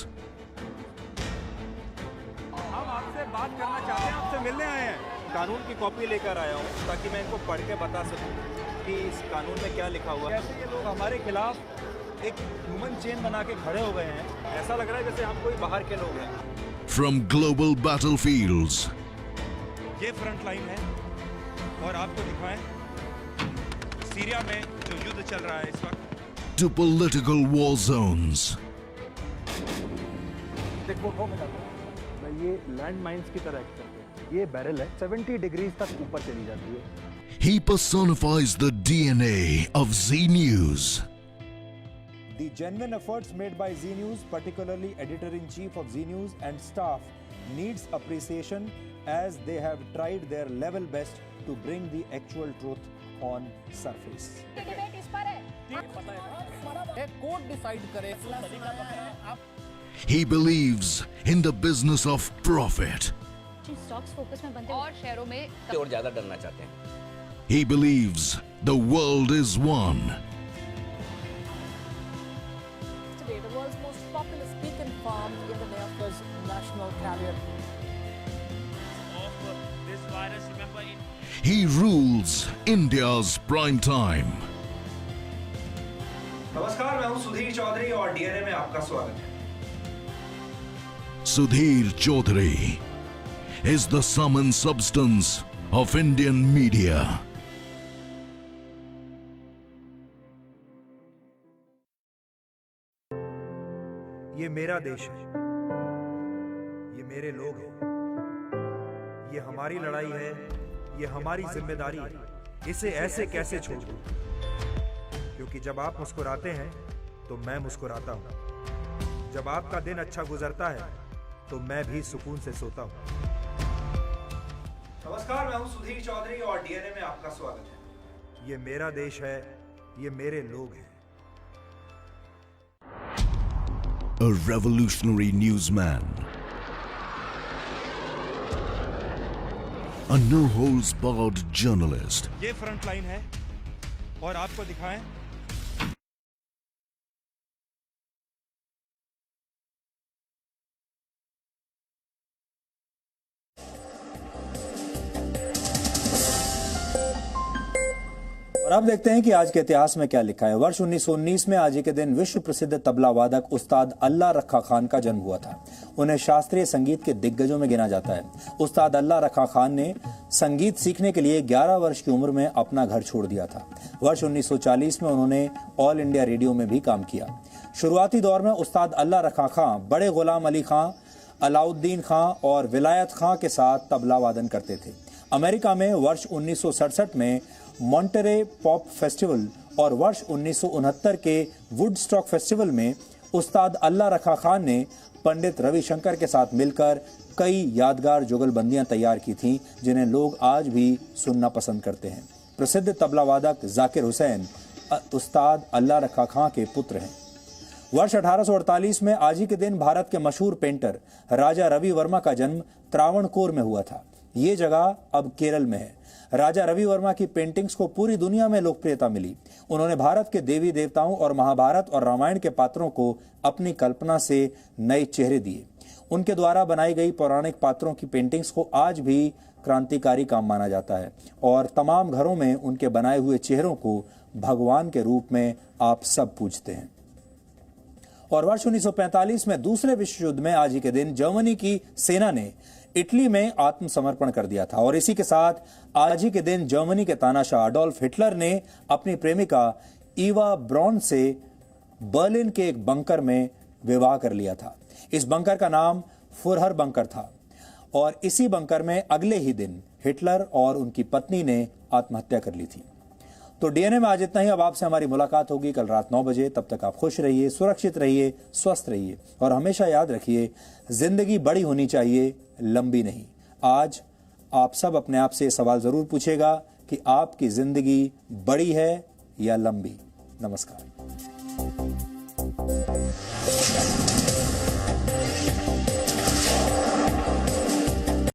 हम आपसे बात करना चाहते हैं, आपसे मिलने आए हैं। कानून की कॉपी लेकर आया हूँ ताकि मैं इनको पढ़ के बता सकूँ कि इस कानून में क्या लिखा हुआ है। कैसे ये लोग हमारे खिलाफ एक ह्यूमन चेन बना के खड़े हो गए हैं, ऐसा लग रहा है जैसे हम कोई बाहर के लोग हैं। From global battlefields. ये फ्रंट लाइन है और आपको दिखाएं सीरिया में जो युद्ध चल रहा है इस वक्त। To political war zones. ये लैंड माइंस की तरह एक्ट करते हैं। ये बैरल है, 70 डिग्रीज तक ऊपर चली जाती है। He personifies the DNA of Z News. The genuine efforts made by Z News, particularly editor-in-chief of Z News and staff, needs appreciation as they have tried their level best to bring the actual truth on surface. Court decide करे। He believes in the business of profit. Stocks focus में बनते हैं और शहरों में और ज्यादा डरना चाहते हैं। He believes the world is one. Today, the world's most populous beacon farmed in the Neophis national carrier. This virus, remember, He rules India's prime time. नमस्कार, मैं हूं सुधीर चौधरी और डीएनए में आपका स्वागत है। Sudhir Chaudhary is the sum and substance of Indian media. ये मेरा देश है, ये मेरे लोग हैं, ये हमारी लड़ाई है, ये हमारी जिम्मेदारी है। इसे ऐसे कैसे छोड़ दूं? क्योंकि जब आप मुस्कुराते हैं तो मैं मुस्कुराता हूं, जब आपका दिन अच्छा गुजरता है तो मैं भी सुकून से सोता हूं। नमस्कार, मैं हूं सुधीर चौधरी और डीएनए में आपका स्वागत है। ये मेरा देश है, ये मेरे लोग हैं। A revolutionary newsman. A no-holds-barred journalist. ये फ्रंट लाइन है और आपको दिखाएं और अब देखते हैं कि आज के इतिहास में क्या लिखा है। वर्ष 1919 में आज ही के दिन विश्व प्रसिद्ध तबला वादक उस्ताद अल्लाह रखा खान का जन्म हुआ था। उन्हें शास्त्रीय संगीत के दिग्गजों में गिना जाता है। उस्ताद अल्लाह रखा खान ने संगीत सीखने के लिए 11 वर्ष की उम्र में अपना घर छोड़ दिया था। वर्ष 1940 में उन्होंने ऑल इंडिया रेडियो में भी काम किया। शुरुआती दौर में उस्ताद अल्लाह रखा खान बड़े गुलाम अली खां, अलाउद्दीन खां और विलायत खां के साथ तबला वादन करते थे। अमेरिका में वर्ष 1967 में मॉन्टेरे पॉप फेस्टिवल और वर्ष 1969 के वुडस्टॉक फेस्टिवल में उस्ताद अल्लाह रखा खान ने पंडित रविशंकर के साथ मिलकर कई यादगार जुगलबंदियां तैयार की थीं, जिन्हें लोग आज भी सुनना पसंद करते हैं। प्रसिद्ध तबला वादक जाकिर हुसैन उस्ताद अल्लाह रखा खान के पुत्र हैं। वर्ष 1848 में आज ही के दिन भारत के मशहूर पेंटर राजा रवि वर्मा का जन्म त्रावणकोर में हुआ था। ये जगह अब केरल में है। राजा रवि वर्मा की पेंटिंग्स को पूरी दुनिया में लोकप्रियता मिली। उन्होंने भारत के देवी देवताओं और महाभारत और रामायण के पात्रों को अपनी कल्पना से नए चेहरे दिए। उनके द्वारा बनाई गई पौराणिक पात्रों की पेंटिंग्स को आज भी क्रांतिकारी काम माना जाता है और तमाम घरों में उनके बनाए हुए चेहरों को भगवान के रूप में आप सब पूजते हैं। और वर्ष 1945 में दूसरे विश्व युद्ध में आज ही के दिन जर्मनी की सेना ने इटली में आत्मसमर्पण कर दिया था और इसी के साथ आज ही के दिन जर्मनी के तानाशाह अडोल्फ हिटलर ने अपनी प्रेमिका ईवा ब्रॉन से बर्लिन के एक बंकर में विवाह कर लिया था। इस बंकर का नाम फुरहर बंकर था और इसी बंकर में अगले ही दिन हिटलर और उनकी पत्नी ने आत्महत्या कर ली थी। तो डीएनए में आज इतना ही। अब आपसे हमारी मुलाकात होगी कल रात 9 बजे। तब तक आप खुश रहिए, सुरक्षित रहिए, स्वस्थ रहिए और हमेशा याद रखिए, जिंदगी बड़ी होनी चाहिए, लंबी नहीं। आज आप सब अपने आप से सवाल जरूर पूछेगा कि आपकी जिंदगी बड़ी है या लंबी। नमस्कार।